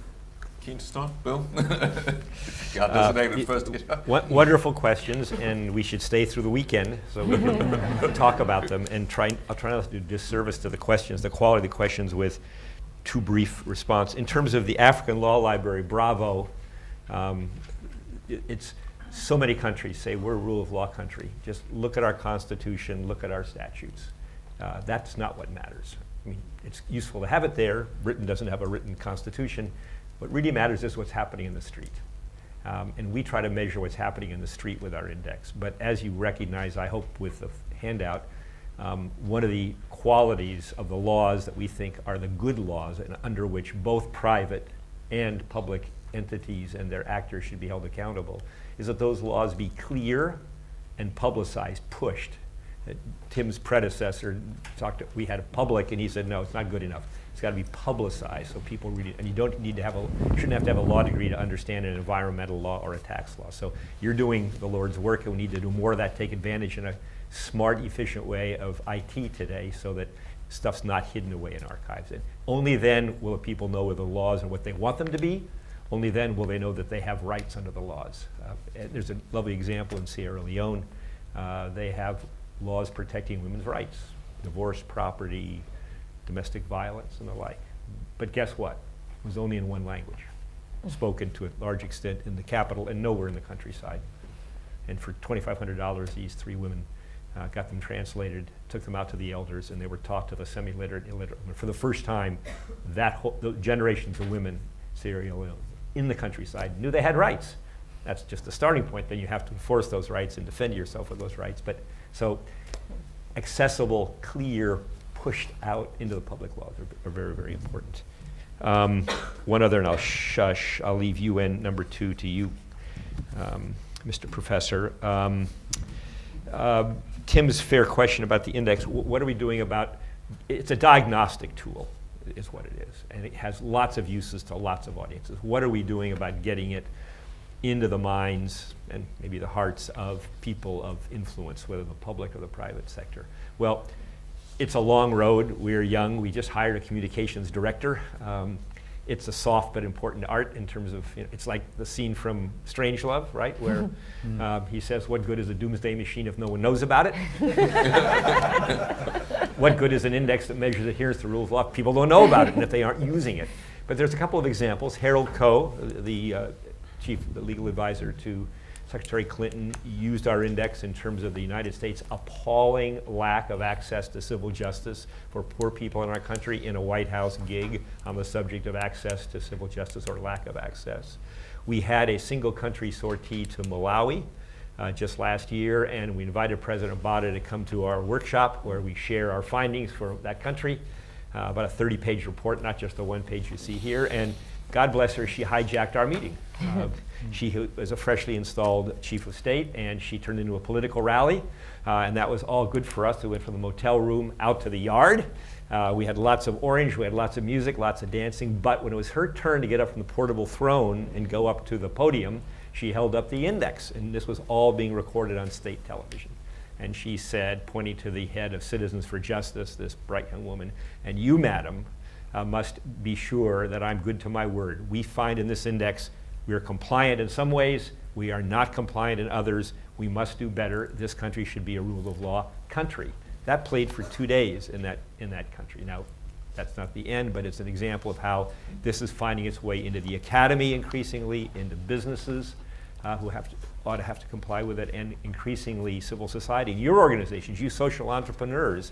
keen to start? Bill? First. Wonderful questions, and we should stay through the weekend so we can talk about them. And I'll try not to do disservice to the questions, the quality of the questions, with too brief response. In terms of the African Law Library, bravo. It's so many countries say we're a rule of law country. Just look at our Constitution, look at our statutes. That's not what matters. I mean, it's useful to have it there. Britain doesn't have a written Constitution. What really matters is what's happening in the street. And we try to measure what's happening in the street with our index. But as you recognize, I hope with the handout, one of the qualities of the laws that we think are the good laws and under which both private and public entities and their actors should be held accountable is that those laws be clear and publicized, pushed. Tim's predecessor we had a public, and he said, no, it's not good enough. It's got to be publicized so people read it. And you shouldn't have to have a law degree to understand an environmental law or a tax law. So you're doing the Lord's work, and we need to do more of that, take advantage in a smart, efficient way of IT today so that stuff's not hidden away in archives. And only then will the people know the laws and what they want them to be. Only then will they know that they have rights under the laws. There's a lovely example in Sierra Leone. They have laws protecting women's rights, divorce, property, domestic violence, and the like. But guess what? It was only in one language, spoken to a large extent in the capital and nowhere in the countryside. And for $2,500, these three women got them translated, took them out to the elders, and they were taught to the semi-literate, illiterate. For the first time, the generations of women, Sierra Leone, in the countryside, knew they had rights. That's just the starting point. Then you have to enforce those rights and defend yourself with those rights. But so accessible, clear, pushed out into the public laws are very, very important. One other, and I'll shush. I'll leave UN number 2 to you, Mr. Professor. Tim's fair question about the index. What are we doing about? It's a diagnostic tool, is what it is, and it has lots of uses to lots of audiences. What are we doing about getting it into the minds and maybe the hearts of people of influence, whether the public or the private sector? Well, it's a long road. We're young. We just hired a communications director. It's a soft but important art in terms of, it's like the scene from Strangelove, right? Where he says, what good is a doomsday machine if no one knows about it? What good is an index that measures adherence to rule of law if people don't know about it and if they aren't using it? But there's a couple of examples. Harold Koh, the legal advisor to Secretary Clinton, used our index in terms of the United States' appalling lack of access to civil justice for poor people in our country in a White House gig on the subject of access to civil justice or lack of access. We had a single country sortie to Malawi just last year, and we invited President Bada to come to our workshop where we share our findings for that country, about a 30-page report, not just the one page you see here. And God bless her, she hijacked our meeting. She was a freshly installed chief of state, and she turned into a political rally, and that was all good for us. We went from the motel room out to the yard. We had lots of orange, we had lots of music, lots of dancing, but when it was her turn to get up from the portable throne and go up to the podium, she held up the index, and this was all being recorded on state television. And she said, pointing to the head of Citizens for Justice, this bright young woman, and you, madam, must be sure that I'm good to my word. We find in this index we are compliant in some ways, we are not compliant in others. We must do better. This country should be a rule of law country. That played for 2 days in that country. Now, that's not the end, but it's an example of how this is finding its way into the academy increasingly, into businesses who ought to have to comply with it, and increasingly civil society. And your organizations, you social entrepreneurs,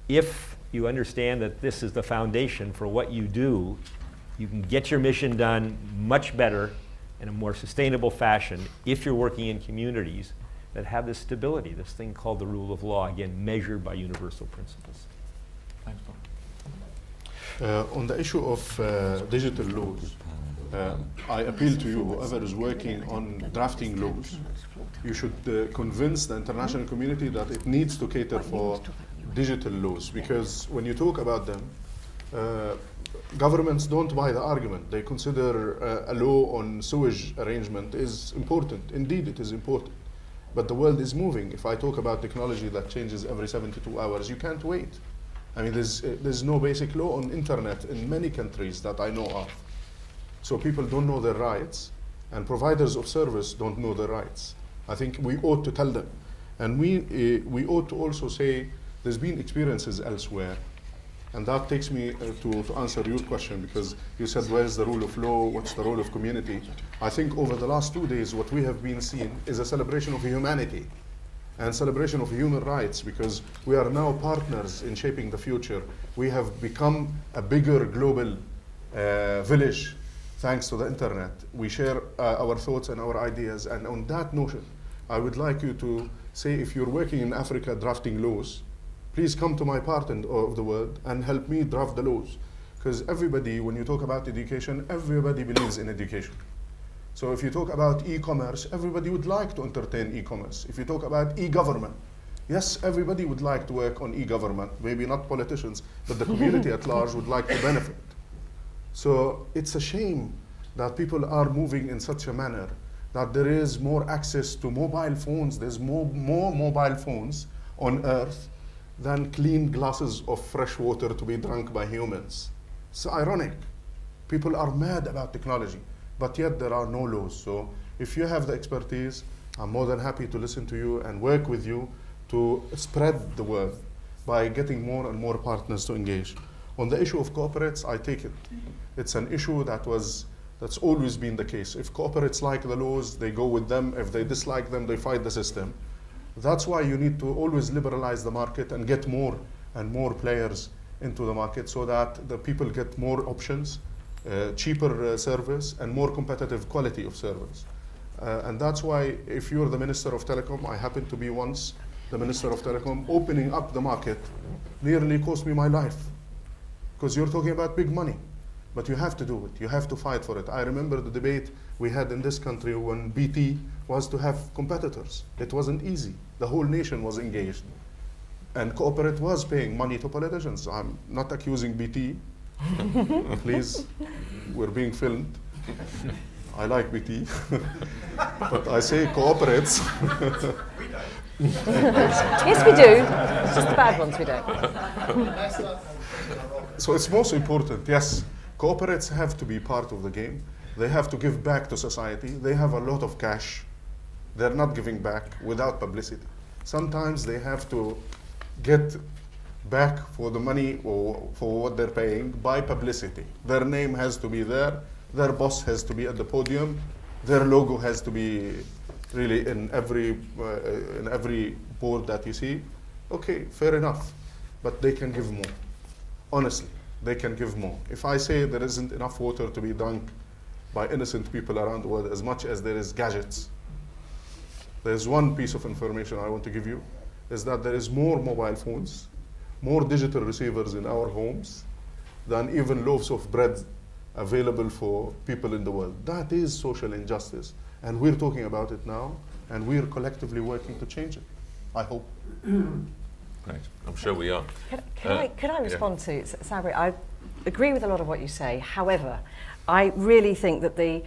if you understand that this is the foundation for what you do, you can get your mission done much better in a more sustainable fashion if you're working in communities that have this stability, this thing called the rule of law, again, measured by universal principles. Thanks, Tom. On the issue of digital laws, I appeal to you, whoever is working on drafting laws, you should convince the international community that it needs to cater for digital laws, because when you talk about them, governments don't buy the argument. They consider a law on sewage arrangement is important. Indeed, it is important. But the world is moving. If I talk about technology that changes every 72 hours, you can't wait. I mean, there's no basic law on internet in many countries that I know of. So people don't know their rights, and providers of service don't know their rights. I think we ought to tell them. And we ought to also say there's been experiences elsewhere. And that takes me to answer your question, because you said, where's the rule of law? What's the role of community? I think over the last 2 days, what we have been seeing is a celebration of humanity and celebration of human rights, because we are now partners in shaping the future. We have become a bigger global village thanks to the internet. We share our thoughts and our ideas. And on that notion, I would like you to say, if you're working in Africa drafting laws, please come to my part of the world and help me draft the laws. Because everybody, when you talk about education, everybody believes in education. So if you talk about e-commerce, everybody would like to entertain e-commerce. If you talk about e-government, yes, everybody would like to work on e-government. Maybe not politicians, but the community at large would like to benefit. So it's a shame that people are moving in such a manner that there is more access to mobile phones. There's more mobile phones on Earth than clean glasses of fresh water to be drunk by humans. It's ironic. People are mad about technology, but yet there are no laws. So if you have the expertise, I'm more than happy to listen to you and work with you to spread the word by getting more and more partners to engage. On the issue of corporates, I take it. It's an issue that's always been the case. If corporates like the laws, they go with them. If they dislike them, they fight the system. That's why you need to always liberalize the market and get more and more players into the market so that the people get more options, cheaper service, and more competitive quality of service. And that's why if you're the Minister of Telecom, I happened to be once the Minister of Telecom, opening up the market nearly cost me my life. Because you're talking about big money. But you have to do it. You have to fight for it. I remember the debate we had in this country when BT was to have competitors. It wasn't easy. The whole nation was engaged. And corporate was paying money to politicians. I'm not accusing BT. Please, we're being filmed. I like BT. But I say cooperates. Yes, we do. It's just the bad ones we don't. So it's most important, yes. Corporates have to be part of the game. They have to give back to society. They have a lot of cash. They're not giving back without publicity. Sometimes they have to get back for the money or for what they're paying by publicity. Their name has to be there. Their boss has to be at the podium. Their logo has to be really in every board that you see. Okay, fair enough. But they can give more. Honestly, they can give more. If I say there isn't enough water to be drunk by innocent people around the world as much as there is gadgets, there's one piece of information I want to give you, is that there is more mobile phones, more digital receivers in our homes than even loaves of bread available for people in the world. That is social injustice. And we're talking about it now, and we're collectively working to change it, I hope. Great. I'm sure we are. Could I respond to Sabri? I agree with a lot of what you say. However, I really think that the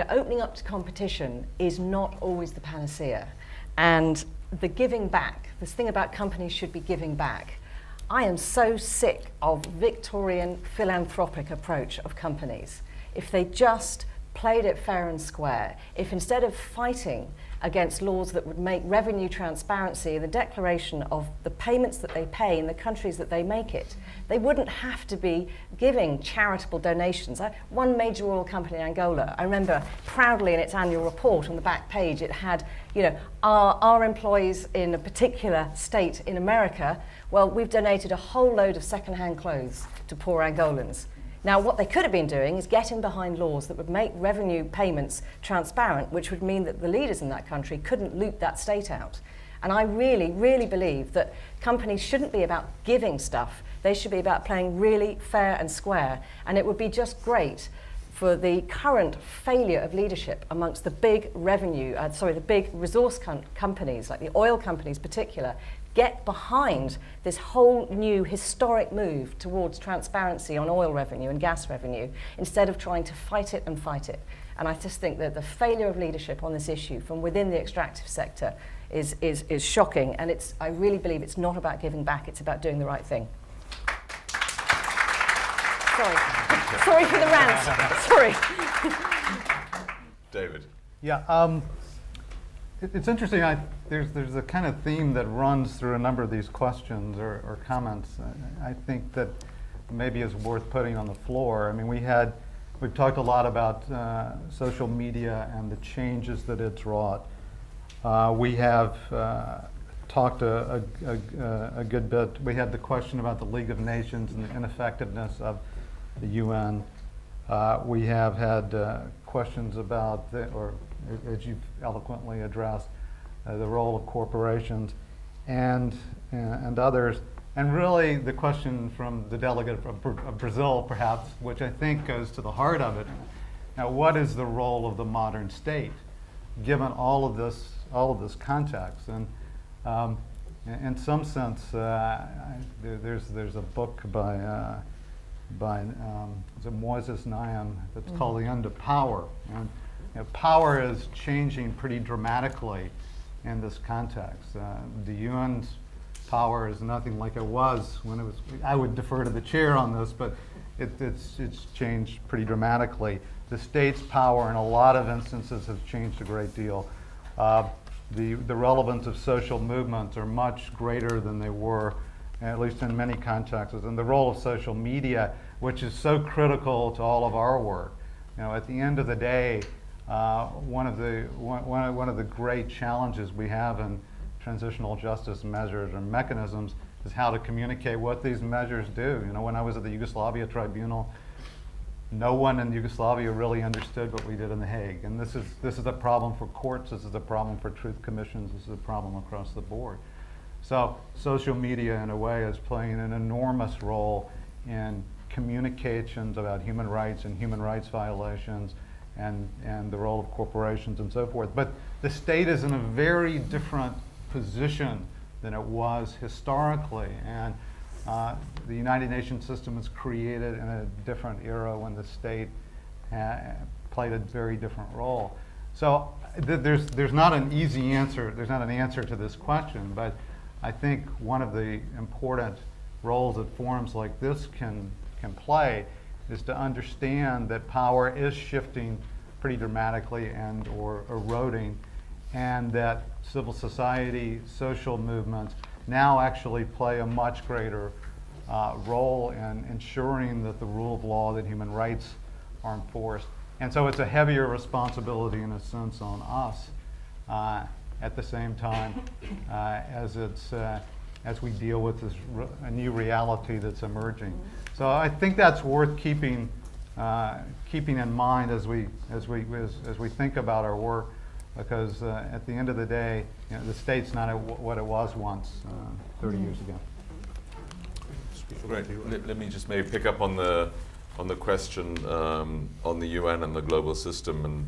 opening up to competition is not always the panacea. And the giving back, this thing about companies should be giving back, I am so sick of Victorian philanthropic approach of companies. If they just played it fair and square, if instead of fighting against laws that would make revenue transparency and the declaration of the payments that they pay in the countries that they make it, they wouldn't have to be giving charitable donations. One major oil company in Angola, I remember proudly in its annual report on the back page, it had, you know, our employees in a particular state in America, well, we've donated a whole load of second-hand clothes to poor Angolans. Now, what they could have been doing is getting behind laws that would make revenue payments transparent, which would mean that the leaders in that country couldn't loot that state out. And I really, really believe that companies shouldn't be about giving stuff. They should be about playing really fair and square. And it would be just great for the current failure of leadership amongst the big the big resource companies, like the oil companies in particular, get behind this whole new historic move towards transparency on oil revenue and gas revenue instead of trying to fight it and fight it. And I just think that the failure of leadership on this issue from within the extractive sector is shocking, and I really believe it's not about giving back, it's about doing the right thing. Sorry for the rant. Sorry. David. Yeah, it's interesting. There's a kind of theme that runs through a number of these questions or comments. I think that maybe is worth putting on the floor. I mean, we've talked a lot about social media and the changes that it's wrought. We have talked a good bit. We had the question about the League of Nations and the ineffectiveness of the UN. We have had questions about, or as you've eloquently addressed, the role of corporations and others. And really the question from the delegate of Brazil, perhaps, which I think goes to the heart of it. Now, what is the role of the modern state, given all of this context? And in some sense, there's a book by Moises Naim that's called The End of Power. And power is changing pretty dramatically in this context. The UN's power is nothing like it was when it was. I would defer to the chair on this, but it's changed pretty dramatically. The state's power in a lot of instances has changed a great deal. The relevance of social movements are much greater than they were, at least in many contexts. And the role of social media, which is so critical to all of our work. At the end of the day, one of the great challenges we have in transitional justice measures or mechanisms is how to communicate what these measures do. When I was at the Yugoslavia Tribunal, no one in Yugoslavia really understood what we did in The Hague. And this is a problem for courts, this is a problem for truth commissions, this is a problem across the board. So social media, in a way, is playing an enormous role in communications about human rights and human rights violations and the role of corporations and so forth. But the state is in a very different position than it was historically. And the United Nations system was created in a different era when the state played a very different role. So there's not an easy answer, there's not an answer to this question, but I think one of the important roles that forums like this can play is to understand that power is shifting pretty dramatically and or eroding, and that civil society, social movements now actually play a much greater role in ensuring that the rule of law, that human rights are enforced. And so it's a heavier responsibility in a sense on us at the same time as we deal with this a new reality that's emerging. So I think that's worth keeping in mind as we think about our work, because at the end of the day, the state's not what it was once 30 years ago. Great. Let me just maybe pick up on the question on the UN and the global system. And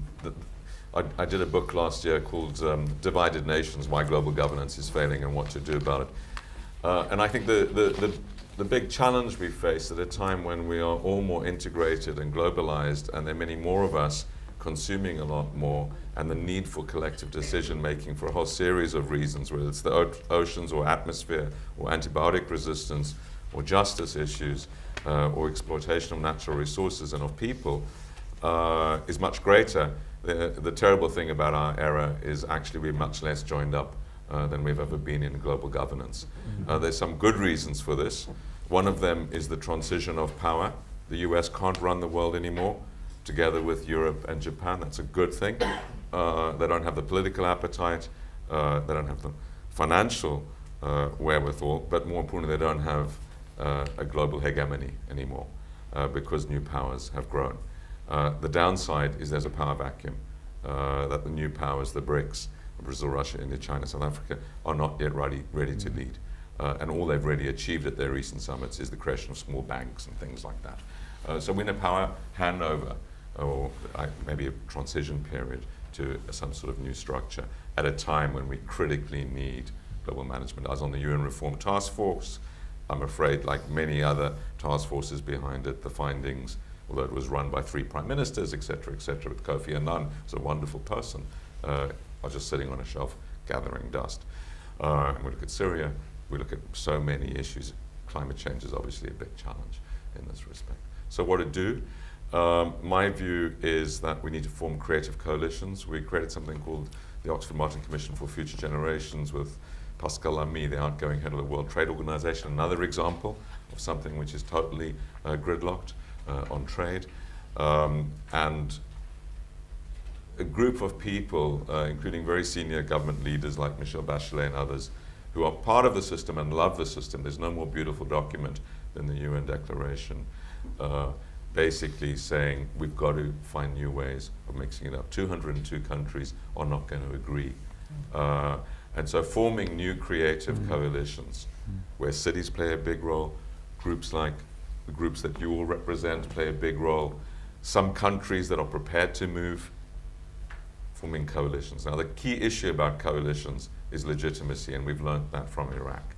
I did a book last year called Divided Nations, Why Global Governance is Failing and What to Do About it. And I think the big challenge we face at a time when we are all more integrated and globalized, and there are many more of us consuming a lot more, and the need for collective decision making for a whole series of reasons, whether it's the oceans or atmosphere or antibiotic resistance or justice issues or exploitation of natural resources and of people is much greater. The terrible thing about our era is actually we're much less joined up than we've ever been in global governance. There's some good reasons for this. One of them is the transition of power. The US can't run the world anymore, together with Europe and Japan. That's a good thing. They don't have the political appetite, they don't have the financial wherewithal, but more importantly, they don't have a global hegemony anymore because new powers have grown. The downside is there's a power vacuum, that the new powers, the BRICS, Brazil, Russia, India, China, South Africa, are not yet ready to lead. And all they've really achieved at their recent summits is the creation of small banks and things like that. So we're in a power handover, or maybe a transition period to some sort of new structure at a time when we critically need global management. I was on the UN Reform Task Force. I'm afraid, like many other task forces behind it, the findings, although it was run by 3 prime ministers, et cetera, with Kofi Annan, was a wonderful person, are just sitting on a shelf gathering dust. And we look at Syria, we look at so many issues. Climate change is obviously a big challenge in this respect. So what to do? My view is that we need to form creative coalitions. We created something called the Oxford Martin Commission for Future Generations with Pascal Lamy, the outgoing head of the World Trade Organization, another example of something which is totally gridlocked on trade. And a group of people, including very senior government leaders like Michelle Bachelet and others, who are part of the system and love the system. There's no more beautiful document than the UN Declaration, basically saying we've got to find new ways of mixing it up. 202 countries are not going to agree. And so forming new creative coalitions where cities play a big role, groups like the groups that you all represent play a big role, some countries that are prepared to move, forming coalitions. Now the key issue about coalitions is legitimacy, and we've learned that from Iraq.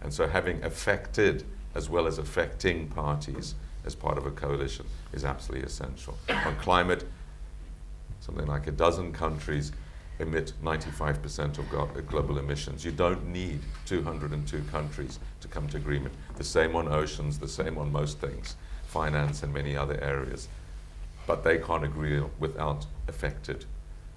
And so having affected as well as affecting parties as part of a coalition is absolutely essential. On climate, something like a dozen countries emit 95% of global emissions. You don't need 202 countries to come to agreement. The same on oceans, the same on most things, finance and many other areas. But they can't agree without affected.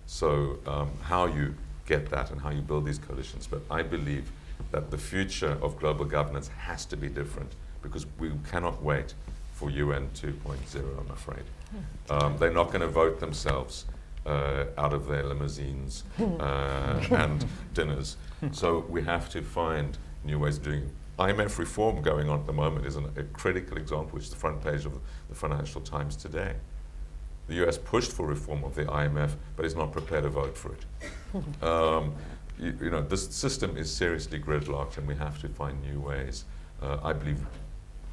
So how you get that and how you build these coalitions. But I believe that the future of global governance has to be different because we cannot wait for UN 2.0, I'm afraid. They're not going to vote themselves out of their limousines and dinners. So we have to find new ways of doing it. IMF reform going on at the moment is a critical example, which is the front page of the Financial Times today. The US pushed for reform of the IMF, but is not prepared to vote for it. You know, this system is seriously gridlocked, and we have to find new ways. I believe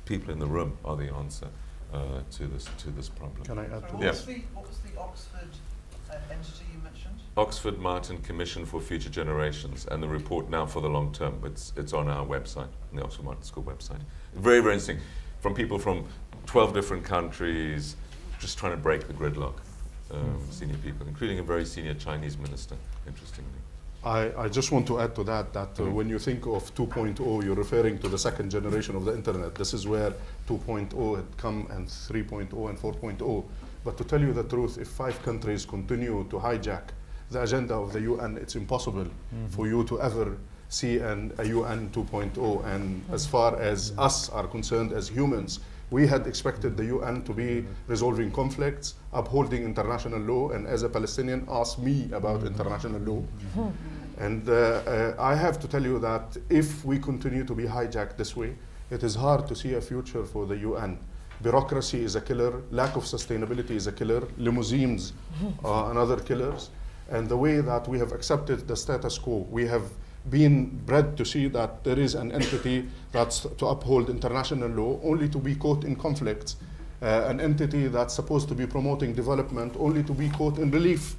people in the room are the answer to this problem. Can I add to this? What was the Oxford entity you mentioned? Oxford Martin Commission for Future Generations, and the report now for the long term. It's on our website, on the Oxford Martin School website. Very, very interesting. From people from 12 different countries, just trying to break the gridlock. Senior people, including a very senior Chinese minister, interestingly. I just want to add to that, when you think of 2.0, you're referring to the second generation of the internet. This is where 2.0 had come, and 3.0 and 4.0. But to tell you the truth, if 5 countries continue to hijack the agenda of the UN, it's impossible for you to ever see a UN 2.0. And as far as us are concerned as humans, we had expected the UN to be resolving conflicts, upholding international law, and as a Palestinian, ask me about international law. And I have to tell you that if we continue to be hijacked this way, it is hard to see a future for the UN. Bureaucracy is a killer, lack of sustainability is a killer, limousines are another killers, and the way that we have accepted the status quo, we have been bred to see that there is an entity that's to uphold international law only to be caught in conflicts, an entity that's supposed to be promoting development only to be caught in relief.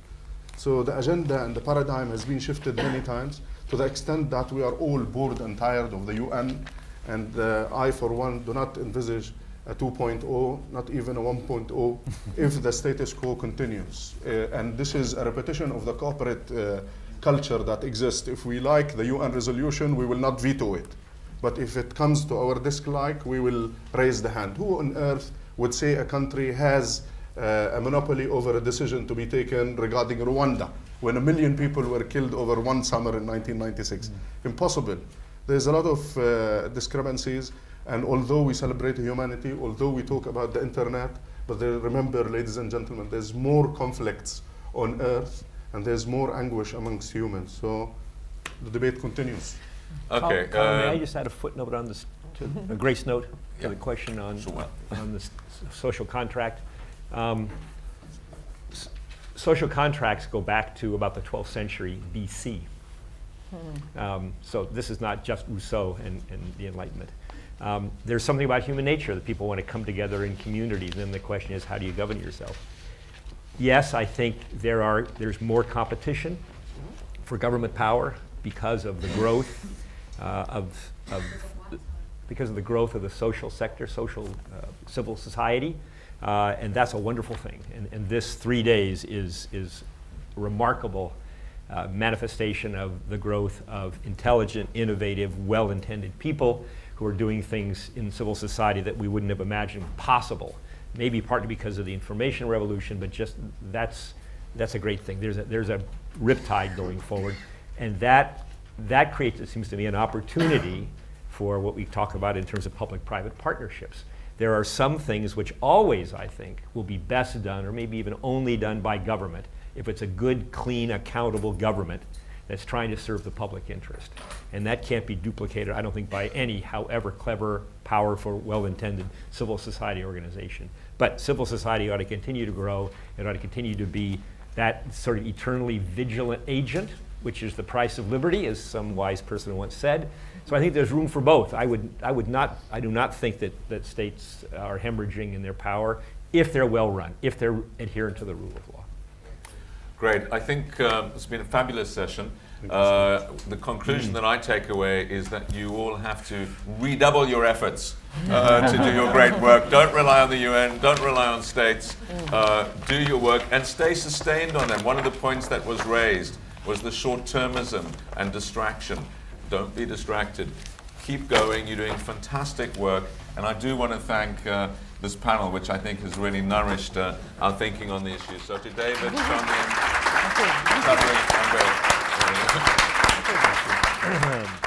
So the agenda and the paradigm has been shifted many times to the extent that we are all bored and tired of the UN, and I for one do not envisage a 2.0, not even a 1.0, if the status quo continues. And this is a repetition of the corporate culture that exists. If we like the UN resolution, we will not veto it. But if it comes to our dislike, we will raise the hand. Who on earth would say a country has a monopoly over a decision to be taken regarding Rwanda, when 1 million people were killed over one summer in 1996? Impossible. There's a lot of discrepancies, and although we celebrate humanity, although we talk about the internet, but remember, ladies and gentlemen, there's more conflicts on earth, and there's more anguish amongst humans. So the debate continues. Okay. Colin, may I just add a footnote on this, a grace note to the question on the social contract? Social contracts go back to about the 12th century BC. So this is not just Rousseau and the Enlightenment. There's something about human nature that people want to come together in communities, and then the question is, how do you govern yourself? Yes, I think there's more competition for government power because of the growth because of the growth of the social sector, civil society, and that's a wonderful thing. And this 3 days is a remarkable manifestation of the growth of intelligent, innovative, well-intended people who are doing things in civil society that we wouldn't have imagined possible. Maybe partly because of the information revolution, but just that's a great thing. There's a riptide going forward, and that creates, it seems to me, an opportunity for what we talk about in terms of public-private partnerships. There are some things which always, I think, will be best done, or maybe even only done by government, if it's a good, clean, accountable government that's trying to serve the public interest. And that can't be duplicated, I don't think, by any, however clever, powerful, well-intended civil society organization. But civil society ought to continue to grow. It ought to continue to be that sort of eternally vigilant agent, which is the price of liberty, as some wise person once said. So I think there's room for both. I do not think that states are hemorrhaging in their power if they're well run, if they're adherent to the rule of law. Great. I think it's been a fabulous session. The conclusion that I take away is that you all have to redouble your efforts to do your great work. Don't rely on the UN, don't rely on states. Do your work and stay sustained on them. One of the points that was raised was the short-termism and distraction. Don't be distracted. Keep going. You're doing fantastic work. And I do want to thank this panel, which I think has really nourished our thinking on the issue. So to David, Sonia, Lovely, and Bill.